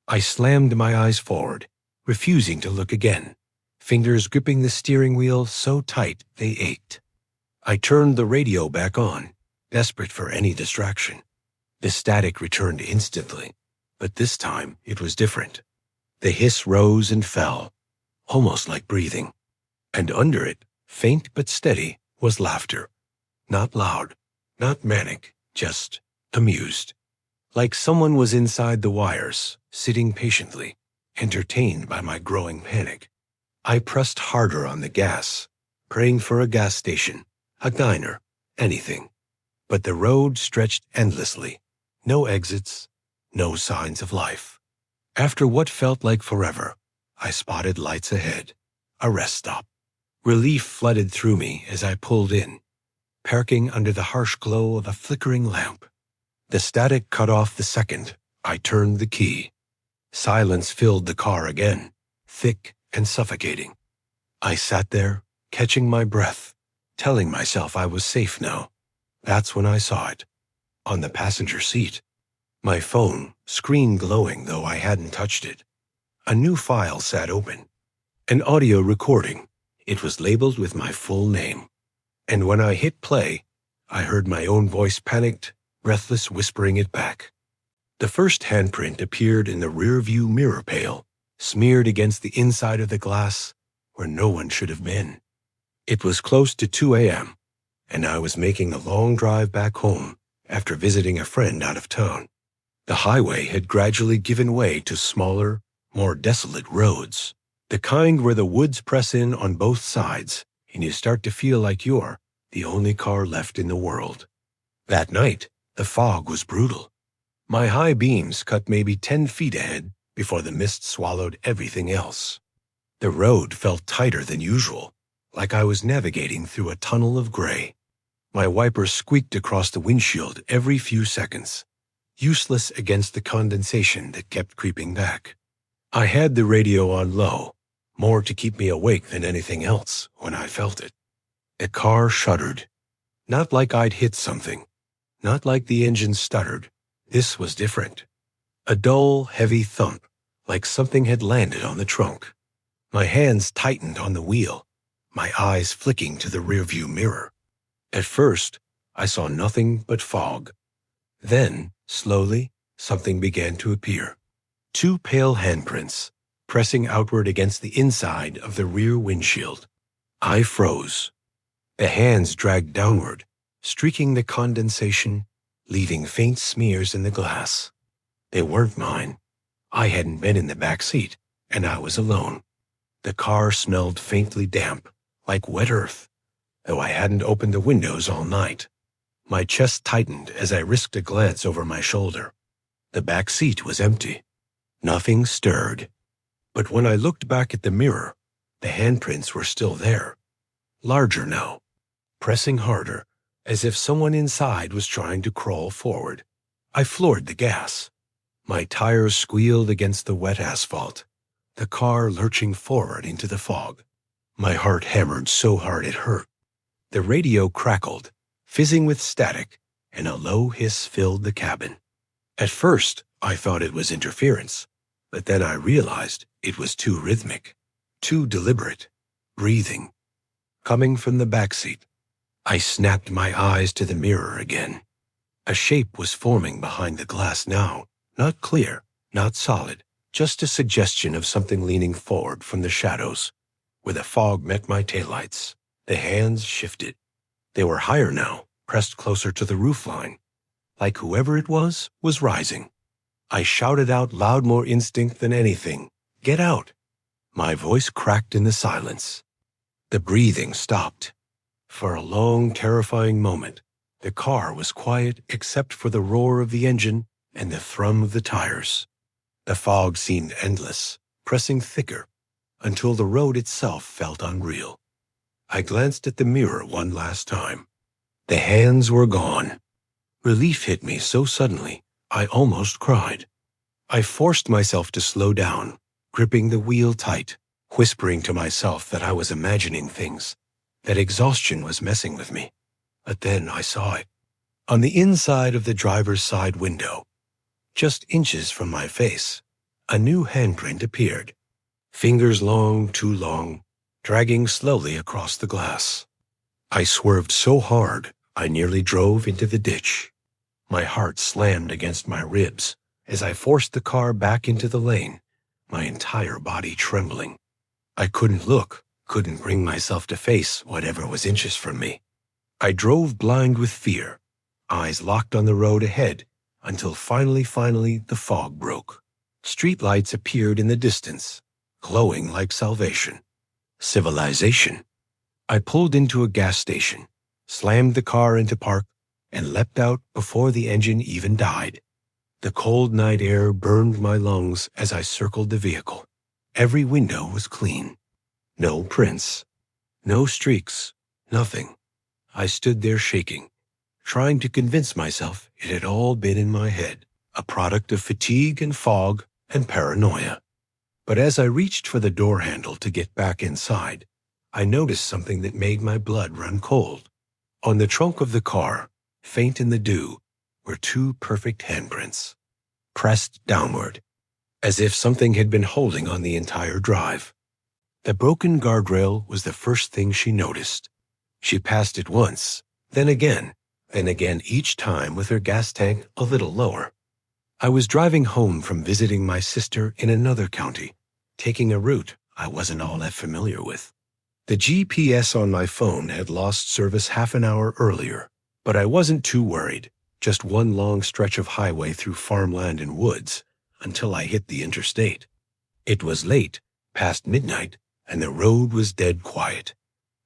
I slammed my eyes forward, refusing to look again, fingers gripping the steering wheel so tight they ached. I turned the radio back on, desperate for any distraction. The static returned instantly, but this time it was different. The hiss rose and fell, almost like breathing. And under it, faint but steady, was laughter. Not loud, not manic, just amused. Like someone was inside the wires, sitting patiently, entertained by my growing panic. I pressed harder on the gas, praying for a gas station, a diner, anything. But the road stretched endlessly. No exits, no signs of life. After what felt like forever, I spotted lights ahead. A rest stop. Relief flooded through me as I pulled in, parking under the harsh glow of a flickering lamp. The static cut off the second I turned the key. Silence filled the car again, thick and suffocating. I sat there, catching my breath, telling myself I was safe now. That's when I saw it. On the passenger seat. My phone, screen glowing though I hadn't touched it. A new file sat open. An audio recording. It was labeled with my full name. And when I hit play, I heard my own voice panicked, breathless, whispering it back. The first handprint appeared in the rearview mirror pale, smeared against the inside of the glass where no one should have been. It was close to 2 a.m., and I was making a long drive back home after visiting a friend out of town. The highway had gradually given way to smaller, more desolate roads, the kind where the woods press in on both sides and you start to feel like you're the only car left in the world. That night, the fog was brutal. My high beams cut maybe 10 feet ahead before the mist swallowed everything else. The road felt tighter than usual, like I was navigating through a tunnel of gray. My wipers squeaked across the windshield every few seconds, useless against the condensation that kept creeping back. I had the radio on low, more to keep me awake than anything else when I felt it. The car shuddered. Not like I'd hit something. Not like the engine stuttered. This was different. A dull, heavy thump, like something had landed on the trunk. My hands tightened on the wheel, my eyes flicking to the rearview mirror. At first, I saw nothing but fog. Then, slowly, something began to appear. 2 pale handprints, pressing outward against the inside of the rear windshield. I froze. The hands dragged downward, streaking the condensation, leaving faint smears in the glass. They weren't mine. I hadn't been in the back seat, and I was alone. The car smelled faintly damp, like wet earth, though I hadn't opened the windows all night. My chest tightened as I risked a glance over my shoulder. The back seat was empty. Nothing stirred. But when I looked back at the mirror, the handprints were still there. Larger now, pressing harder, as if someone inside was trying to crawl forward. I floored the gas. My tires squealed against the wet asphalt, the car lurching forward into the fog. My heart hammered so hard it hurt. The radio crackled, fizzing with static, and a low hiss filled the cabin. At first, I thought it was interference, but then I realized it was too rhythmic, too deliberate, breathing, coming from the backseat. I snapped my eyes to the mirror again. A shape was forming behind the glass now, not clear, not solid, just a suggestion of something leaning forward from the shadows. Where the fog met my taillights, the hands shifted. They were higher now, pressed closer to the roofline, like whoever it was rising. I shouted out loud, more instinct than anything, "Get out!" My voice cracked in the silence. The breathing stopped. For a long, terrifying moment, the car was quiet except for the roar of the engine and the thrum of the tires. The fog seemed endless, pressing thicker, until the road itself felt unreal. I glanced at the mirror one last time. The hands were gone. Relief hit me so suddenly, I almost cried. I forced myself to slow down, gripping the wheel tight, whispering to myself that I was imagining things, that exhaustion was messing with me. But then I saw it. On the inside of the driver's side window, just inches from my face, a new handprint appeared. Fingers long, too long, dragging slowly across the glass. I swerved so hard, I nearly drove into the ditch. My heart slammed against my ribs as I forced the car back into the lane, my entire body trembling. I couldn't look, couldn't bring myself to face whatever was inches from me. I drove blind with fear, eyes locked on the road ahead, until finally the fog broke. Streetlights appeared in the distance, glowing like salvation. Civilization. I pulled into a gas station, slammed the car into park, and leapt out before the engine even died. The cold night air burned my lungs as I circled the vehicle. Every window was clean. No prints. No streaks. Nothing. I stood there shaking, trying to convince myself it had all been in my head, a product of fatigue and fog and paranoia. But as I reached for the door handle to get back inside, I noticed something that made my blood run cold. On the trunk of the car, faint in the dew, were two perfect handprints, pressed downward, as if something had been holding on the entire drive. The broken guardrail was the first thing she noticed. She passed it once, then again each time with her gas tank a little lower. I was driving home from visiting my sister in another county, taking a route I wasn't all that familiar with. The GPS on my phone had lost service half an hour earlier, but I wasn't too worried. Just one long stretch of highway through farmland and woods until I hit the interstate. It was late, past midnight, and the road was dead quiet.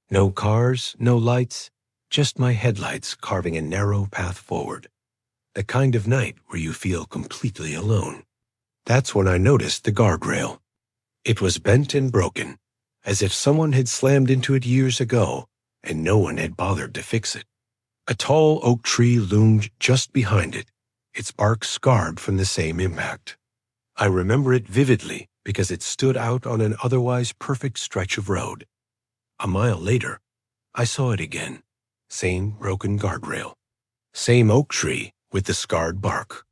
No cars, no lights, just my headlights carving a narrow path forward. The kind of night where you feel completely alone. That's when I noticed the guardrail. It was bent and broken, as if someone had slammed into it years ago and no one had bothered to fix it. A tall oak tree loomed just behind it, its bark scarred from the same impact. I remember it vividly because it stood out on an otherwise perfect stretch of road. A mile later, I saw it again. Same broken guardrail. Same oak tree with the scarred bark.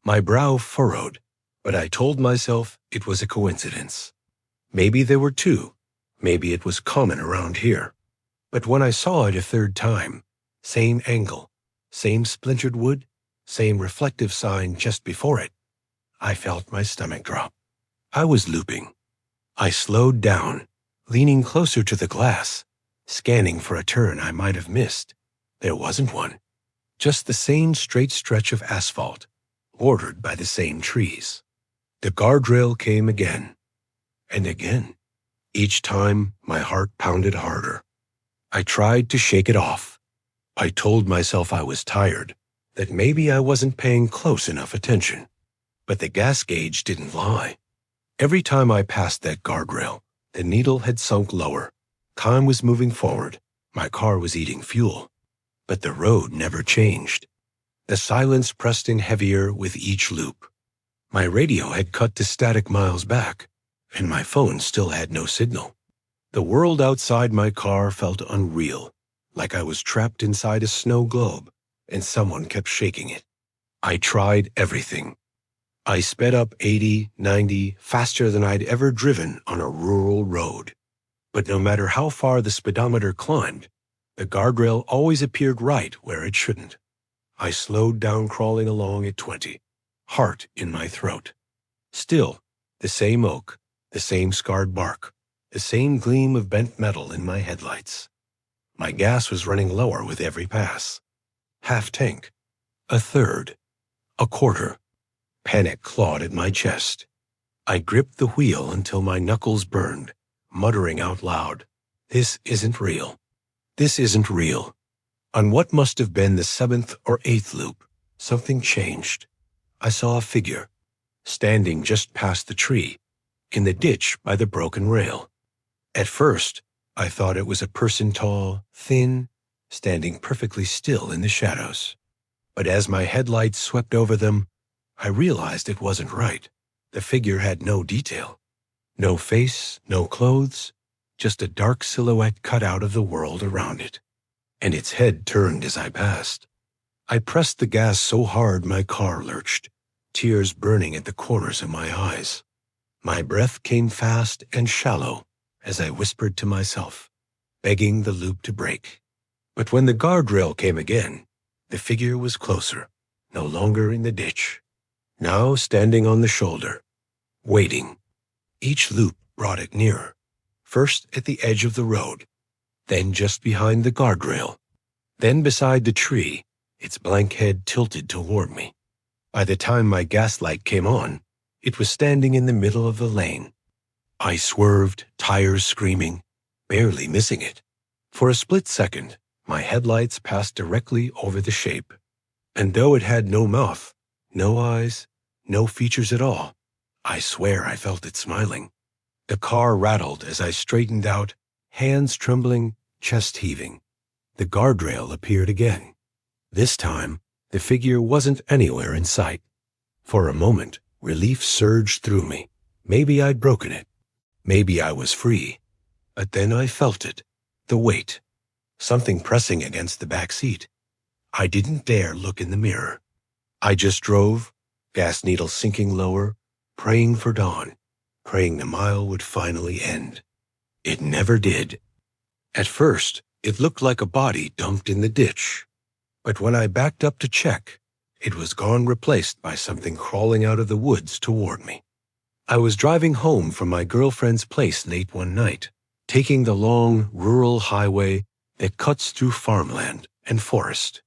My brow furrowed, but I told myself it was a coincidence. Maybe there were two. Maybe it was common around here. But when I saw it a third time, same angle, same splintered wood, same reflective sign just before it, I felt my stomach drop. I was looping. I slowed down, leaning closer to the glass, scanning for a turn I might have missed. There wasn't one. Just the same straight stretch of asphalt, bordered by the same trees. The guardrail came again, and again. Each time, my heart pounded harder. I tried to shake it off. I told myself I was tired, that maybe I wasn't paying close enough attention. But the gas gauge didn't lie. Every time I passed that guardrail, the needle had sunk lower. Time was moving forward. My car was eating fuel. But the road never changed. The silence pressed in heavier with each loop. My radio had cut to static miles back, and my phone still had no signal. The world outside my car felt unreal, like I was trapped inside a snow globe, and someone kept shaking it. I tried everything. I sped up 80, 90, faster than I'd ever driven on a rural road. But no matter how far the speedometer climbed, the guardrail always appeared right where it shouldn't. I slowed down, crawling along at 20, heart in my throat. Still, the same oak, the same scarred bark, the same gleam of bent metal in my headlights. My gas was running lower with every pass. Half tank, a third, a quarter. Panic clawed at my chest. I gripped the wheel until my knuckles burned, muttering out loud, "This isn't real. This isn't real." On what must have been the 7th or 8th loop, something changed. I saw a figure, standing just past the tree, in the ditch by the broken rail. At first, I thought it was a person tall, thin, standing perfectly still in the shadows. But as my headlights swept over them, I realized it wasn't right. The figure had no detail. No face, no clothes, just a dark silhouette cut out of the world around it. And its head turned as I passed. I pressed the gas so hard my car lurched, tears burning at the corners of my eyes. My breath came fast and shallow as I whispered to myself, begging the loop to break. But when the guardrail came again, the figure was closer, no longer in the ditch. Now standing on the shoulder, waiting. Each loop brought it nearer, first at the edge of the road, then just behind the guardrail, then beside the tree, its blank head tilted toward me. By the time my gaslight came on, it was standing in the middle of the lane. I swerved, tires screaming, barely missing it. For a split second, my headlights passed directly over the shape. And though it had no mouth, no eyes, no features at all, I swear I felt it smiling. The car rattled as I straightened out, hands trembling, chest heaving. The guardrail appeared again. This time, the figure wasn't anywhere in sight. For a moment, relief surged through me. Maybe I'd broken it. Maybe I was free. But then I felt it. The weight. Something pressing against the back seat. I didn't dare look in the mirror. I just drove, gas needle sinking lower, praying for dawn, praying the mile would finally end. It never did. At first, it looked like a body dumped in the ditch. But when I backed up to check, it was gone, replaced by something crawling out of the woods toward me. I was driving home from my girlfriend's place late one night, taking the long, rural highway that cuts through farmland and forest.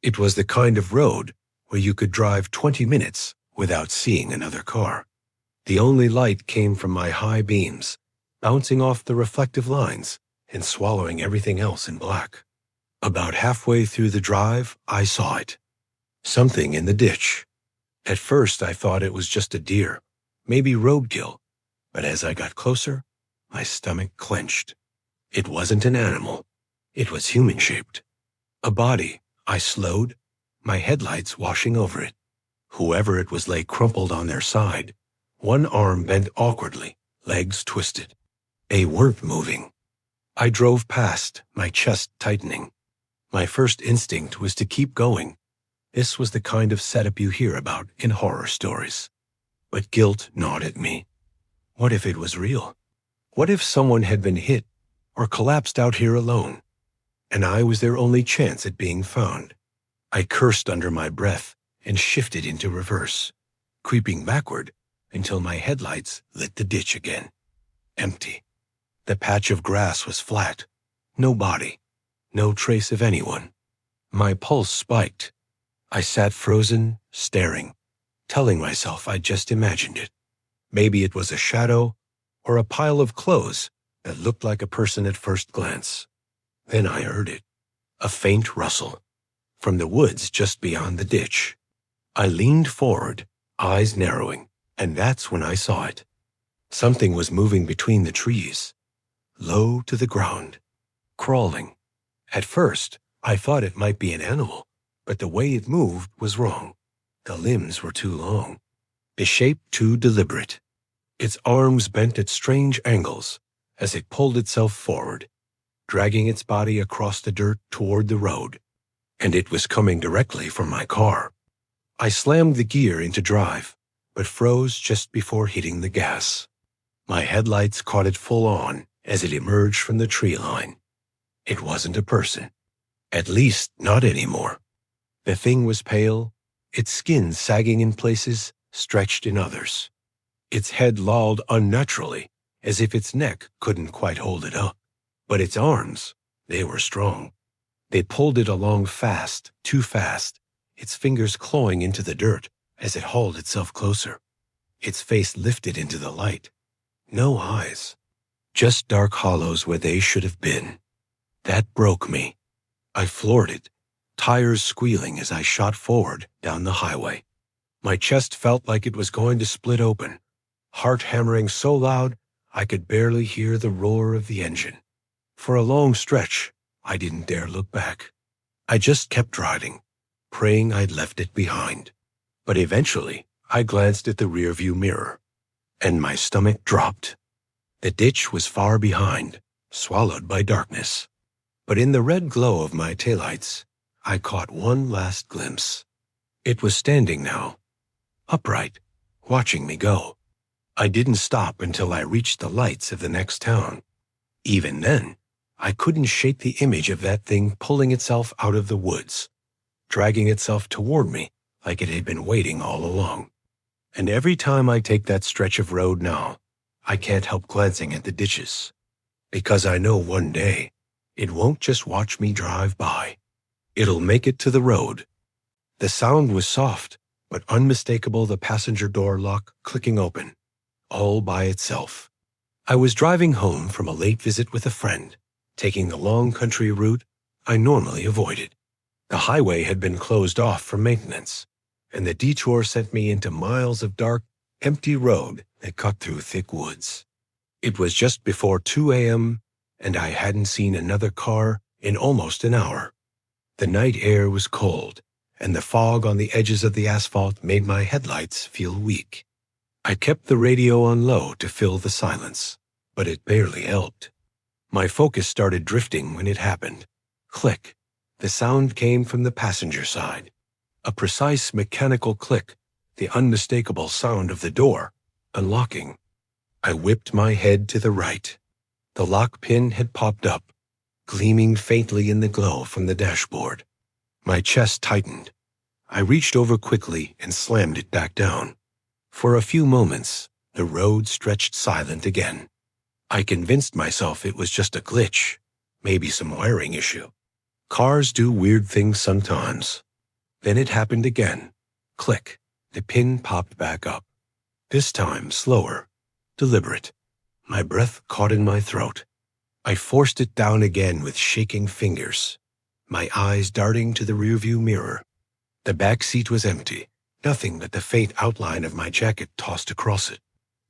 It was the kind of road where you could drive 20 minutes without seeing another car. The only light came from my high beams, bouncing off the reflective lines and swallowing everything else in black. About halfway through the drive, I saw it. Something in the ditch. At first, I thought it was just a deer, maybe roadkill, but as I got closer, my stomach clenched. It wasn't an animal. It was human-shaped. A body. I slowed, my headlights washing over it. Whoever it was lay crumpled on their side, one arm bent awkwardly, legs twisted. They weren't moving. I drove past, my chest tightening. My first instinct was to keep going. This was the kind of setup you hear about in horror stories. But guilt gnawed at me. What if it was real? What if someone had been hit or collapsed out here alone, and I was their only chance at being found? I cursed under my breath and shifted into reverse, creeping backward until my headlights lit the ditch again. Empty. The patch of grass was flat. No body. No trace of anyone. My pulse spiked. I sat frozen, staring, telling myself I'd just imagined it. Maybe it was a shadow or a pile of clothes that looked like a person at first glance. Then I heard it. A faint rustle. From the woods just beyond the ditch. I leaned forward, eyes narrowing, and that's when I saw it. Something was moving between the trees, low to the ground, crawling. At first, I thought it might be an animal, but the way it moved was wrong. The limbs were too long, the shape too deliberate. Its arms bent at strange angles as it pulled itself forward, dragging its body across the dirt toward the road. And it was coming directly for my car. I slammed the gear into drive, but froze just before hitting the gas. My headlights caught it full on as it emerged from the tree line. It wasn't a person. At least not anymore. The thing was pale, its skin sagging in places, stretched in others. Its head lolled unnaturally, as if its neck couldn't quite hold it up. But its arms, they were strong. They pulled it along fast, too fast, its fingers clawing into the dirt as it hauled itself closer. Its face lifted into the light. No eyes. Just dark hollows where they should have been. That broke me. I floored it, tires squealing as I shot forward down the highway. My chest felt like it was going to split open, heart hammering so loud I could barely hear the roar of the engine. For a long stretch, I didn't dare look back. I just kept driving, praying I'd left it behind. But eventually, I glanced at the rearview mirror, and my stomach dropped. The ditch was far behind, swallowed by darkness. But in the red glow of my taillights, I caught one last glimpse. It was standing now, upright, watching me go. I didn't stop until I reached the lights of the next town. Even then, I couldn't shake the image of that thing pulling itself out of the woods, dragging itself toward me like it had been waiting all along. And every time I take that stretch of road now, I can't help glancing at the ditches, because I know one day it won't just watch me drive by. It'll make it to the road. The sound was soft, but unmistakable, the passenger door lock clicking open, all by itself. I was driving home from a late visit with a friend, taking the long country route I normally avoided. The highway had been closed off for maintenance, and the detour sent me into miles of dark, empty road that cut through thick woods. It was just before 2 a.m., and I hadn't seen another car in almost an hour. The night air was cold, and the fog on the edges of the asphalt made my headlights feel weak. I kept the radio on low to fill the silence, but it barely helped. My focus started drifting when it happened. Click. The sound came from the passenger side. A precise mechanical click, the unmistakable sound of the door unlocking. I whipped my head to the right. The lock pin had popped up, gleaming faintly in the glow from the dashboard. My chest tightened. I reached over quickly and slammed it back down. For a few moments, the road stretched silent again. I convinced myself it was just a glitch, maybe some wiring issue. Cars do weird things sometimes. Then it happened again. Click. The pin popped back up. This time slower, deliberate. My breath caught in my throat. I forced it down again with shaking fingers, my eyes darting to the rearview mirror. The back seat was empty, nothing but the faint outline of my jacket tossed across it.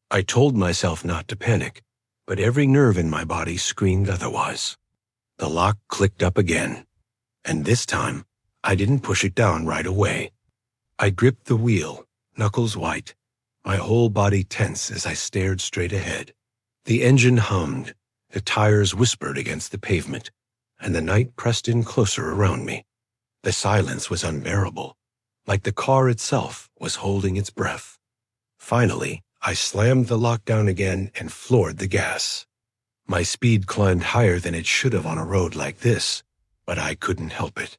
I told myself not to panic, but every nerve in my body screamed otherwise. The lock clicked up again, and this time, I didn't push it down right away. I gripped the wheel, knuckles white, my whole body tense as I stared straight ahead. The engine hummed, the tires whispered against the pavement, and the night pressed in closer around me. The silence was unbearable, like the car itself was holding its breath. Finally, I slammed the lock down again and floored the gas. My speed climbed higher than it should have on a road like this, but I couldn't help it.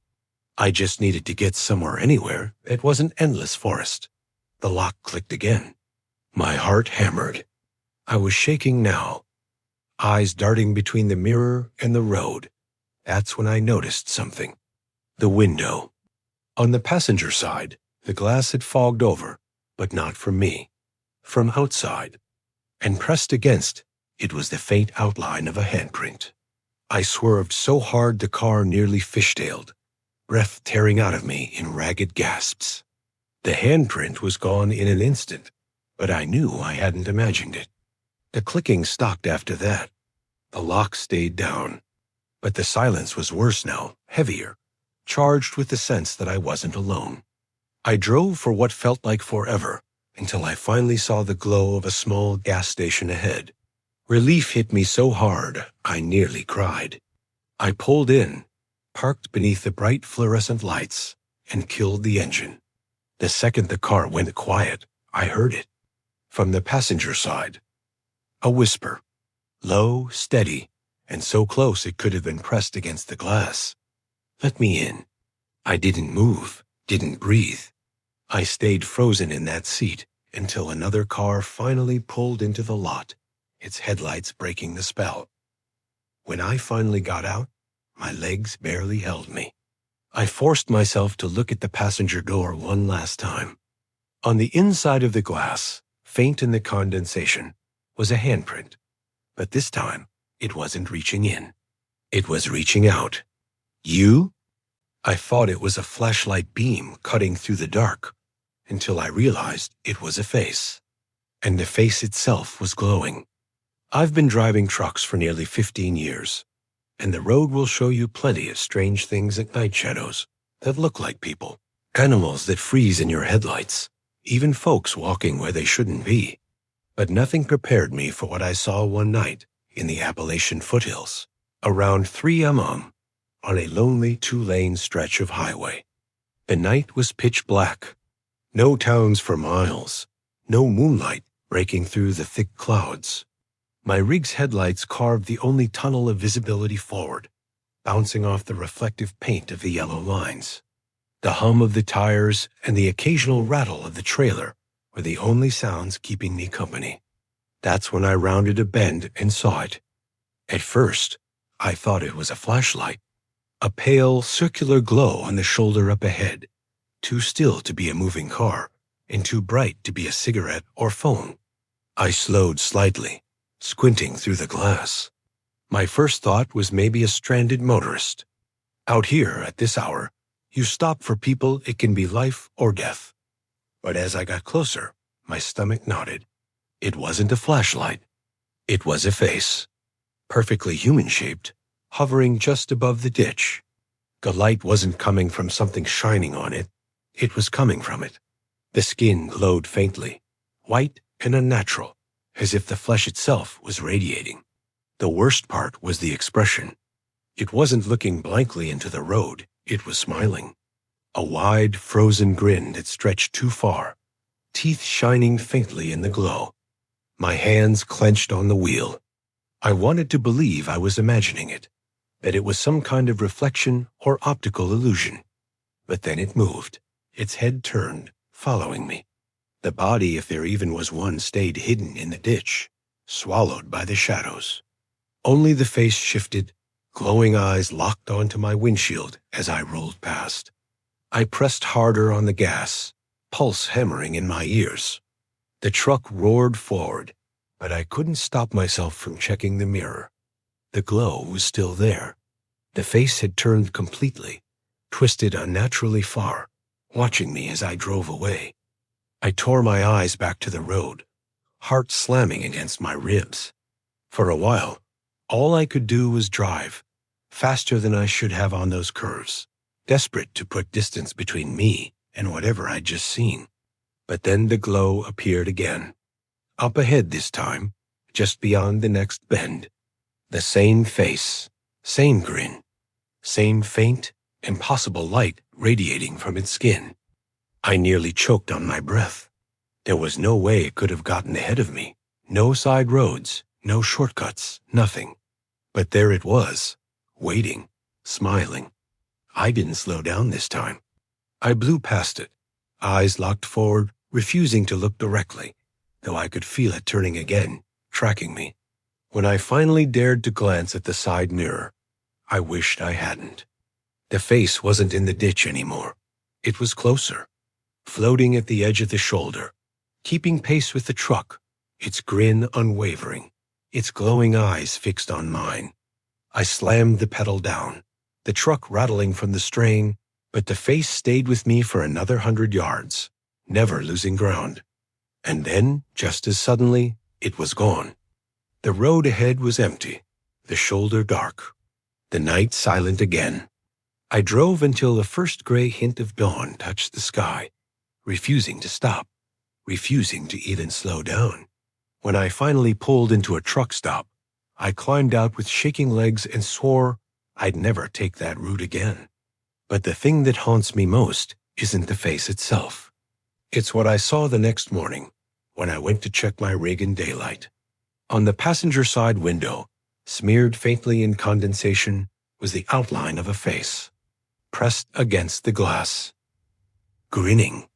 I just needed to get somewhere anywhere that wasn't endless forest. The lock clicked again. My heart hammered. I was shaking now, eyes darting between the mirror and the road. That's when I noticed something. The window. On the passenger side, the glass had fogged over, but not from me. From outside, and pressed against, it was the faint outline of a handprint. I swerved so hard the car nearly fishtailed, breath tearing out of me in ragged gasps. The handprint was gone in an instant, but I knew I hadn't imagined it. The clicking stopped after that. The lock stayed down, but the silence was worse now, heavier, charged with the sense that I wasn't alone. I drove for what felt like forever, until I finally saw the glow of a small gas station ahead. Relief hit me so hard, I nearly cried. I pulled in, parked beneath the bright fluorescent lights, and killed the engine. The second the car went quiet, I heard it. From the passenger side, a whisper, low, steady, and so close it could have been pressed against the glass. Let me in. I didn't move, didn't breathe. I stayed frozen in that seat until another car finally pulled into the lot, its headlights breaking the spell. When I finally got out, my legs barely held me. I forced myself to look at the passenger door one last time. On the inside of the glass, faint in the condensation, was a handprint, but this time it wasn't reaching in. It was reaching out. You? I thought it was a flashlight beam cutting through the dark, until I realized it was a face, and the face itself was glowing. I've been driving trucks for nearly 15 years, and the road will show you plenty of strange things at night shadows that look like people, animals that freeze in your headlights, even folks walking where they shouldn't be. But nothing prepared me for what I saw one night in the Appalachian foothills, around 3 mm, on a lonely 2-lane stretch of highway. The night was pitch black. No towns for miles, no moonlight breaking through the thick clouds. My rig's headlights carved the only tunnel of visibility forward, bouncing off the reflective paint of the yellow lines. The hum of the tires and the occasional rattle of the trailer were the only sounds keeping me company. That's when I rounded a bend and saw it. At first, I thought it was a flashlight, a pale, circular glow on the shoulder up ahead, too still to be a moving car, and too bright to be a cigarette or phone. I slowed slightly, squinting through the glass. My first thought was maybe a stranded motorist. Out here at this hour, you stop for people, it can be life or death. But as I got closer, my stomach nodded. It wasn't a flashlight. It was a face, perfectly human-shaped, hovering just above the ditch. The light wasn't coming from something shining on it. It was coming from it. The skin glowed faintly, white and unnatural, as if the flesh itself was radiating. The worst part was the expression. It wasn't looking blankly into the road. It was smiling. A wide, frozen grin that stretched too far, teeth shining faintly in the glow. My hands clenched on the wheel. I wanted to believe I was imagining it, that it was some kind of reflection or optical illusion. But then it moved. Its head turned, following me. The body, if there even was one, stayed hidden in the ditch, swallowed by the shadows. Only the face shifted, glowing eyes locked onto my windshield as I rolled past. I pressed harder on the gas, pulse hammering in my ears. The truck roared forward, but I couldn't stop myself from checking the mirror. The glow was still there. The face had turned completely, twisted unnaturally far, watching me as I drove away. I tore my eyes back to the road, heart slamming against my ribs. For a while, all I could do was drive, faster than I should have on those curves, desperate to put distance between me and whatever I'd just seen. But then the glow appeared again. Up ahead this time, just beyond the next bend. The same face, same grin, same faint, impossible light radiating from its skin. I nearly choked on my breath. There was no way it could have gotten ahead of me. No side roads, no shortcuts, nothing. But there it was, waiting, smiling. I didn't slow down this time. I blew past it, eyes locked forward, refusing to look directly, though I could feel it turning again, tracking me. When I finally dared to glance at the side mirror, I wished I hadn't. The face wasn't in the ditch anymore. It was closer, floating at the edge of the shoulder, keeping pace with the truck, its grin unwavering, its glowing eyes fixed on mine. I slammed the pedal down, the truck rattling from the strain, but the face stayed with me for another 100 yards, never losing ground. And then, just as suddenly, it was gone. The road ahead was empty, the shoulder dark, the night silent again. I drove until the first gray hint of dawn touched the sky, refusing to stop, refusing to even slow down. When I finally pulled into a truck stop, I climbed out with shaking legs and swore I'd never take that route again. But the thing that haunts me most isn't the face itself. It's what I saw the next morning when I went to check my rig in daylight. On the passenger side window, smeared faintly in condensation, was the outline of a face, pressed against the glass, grinning.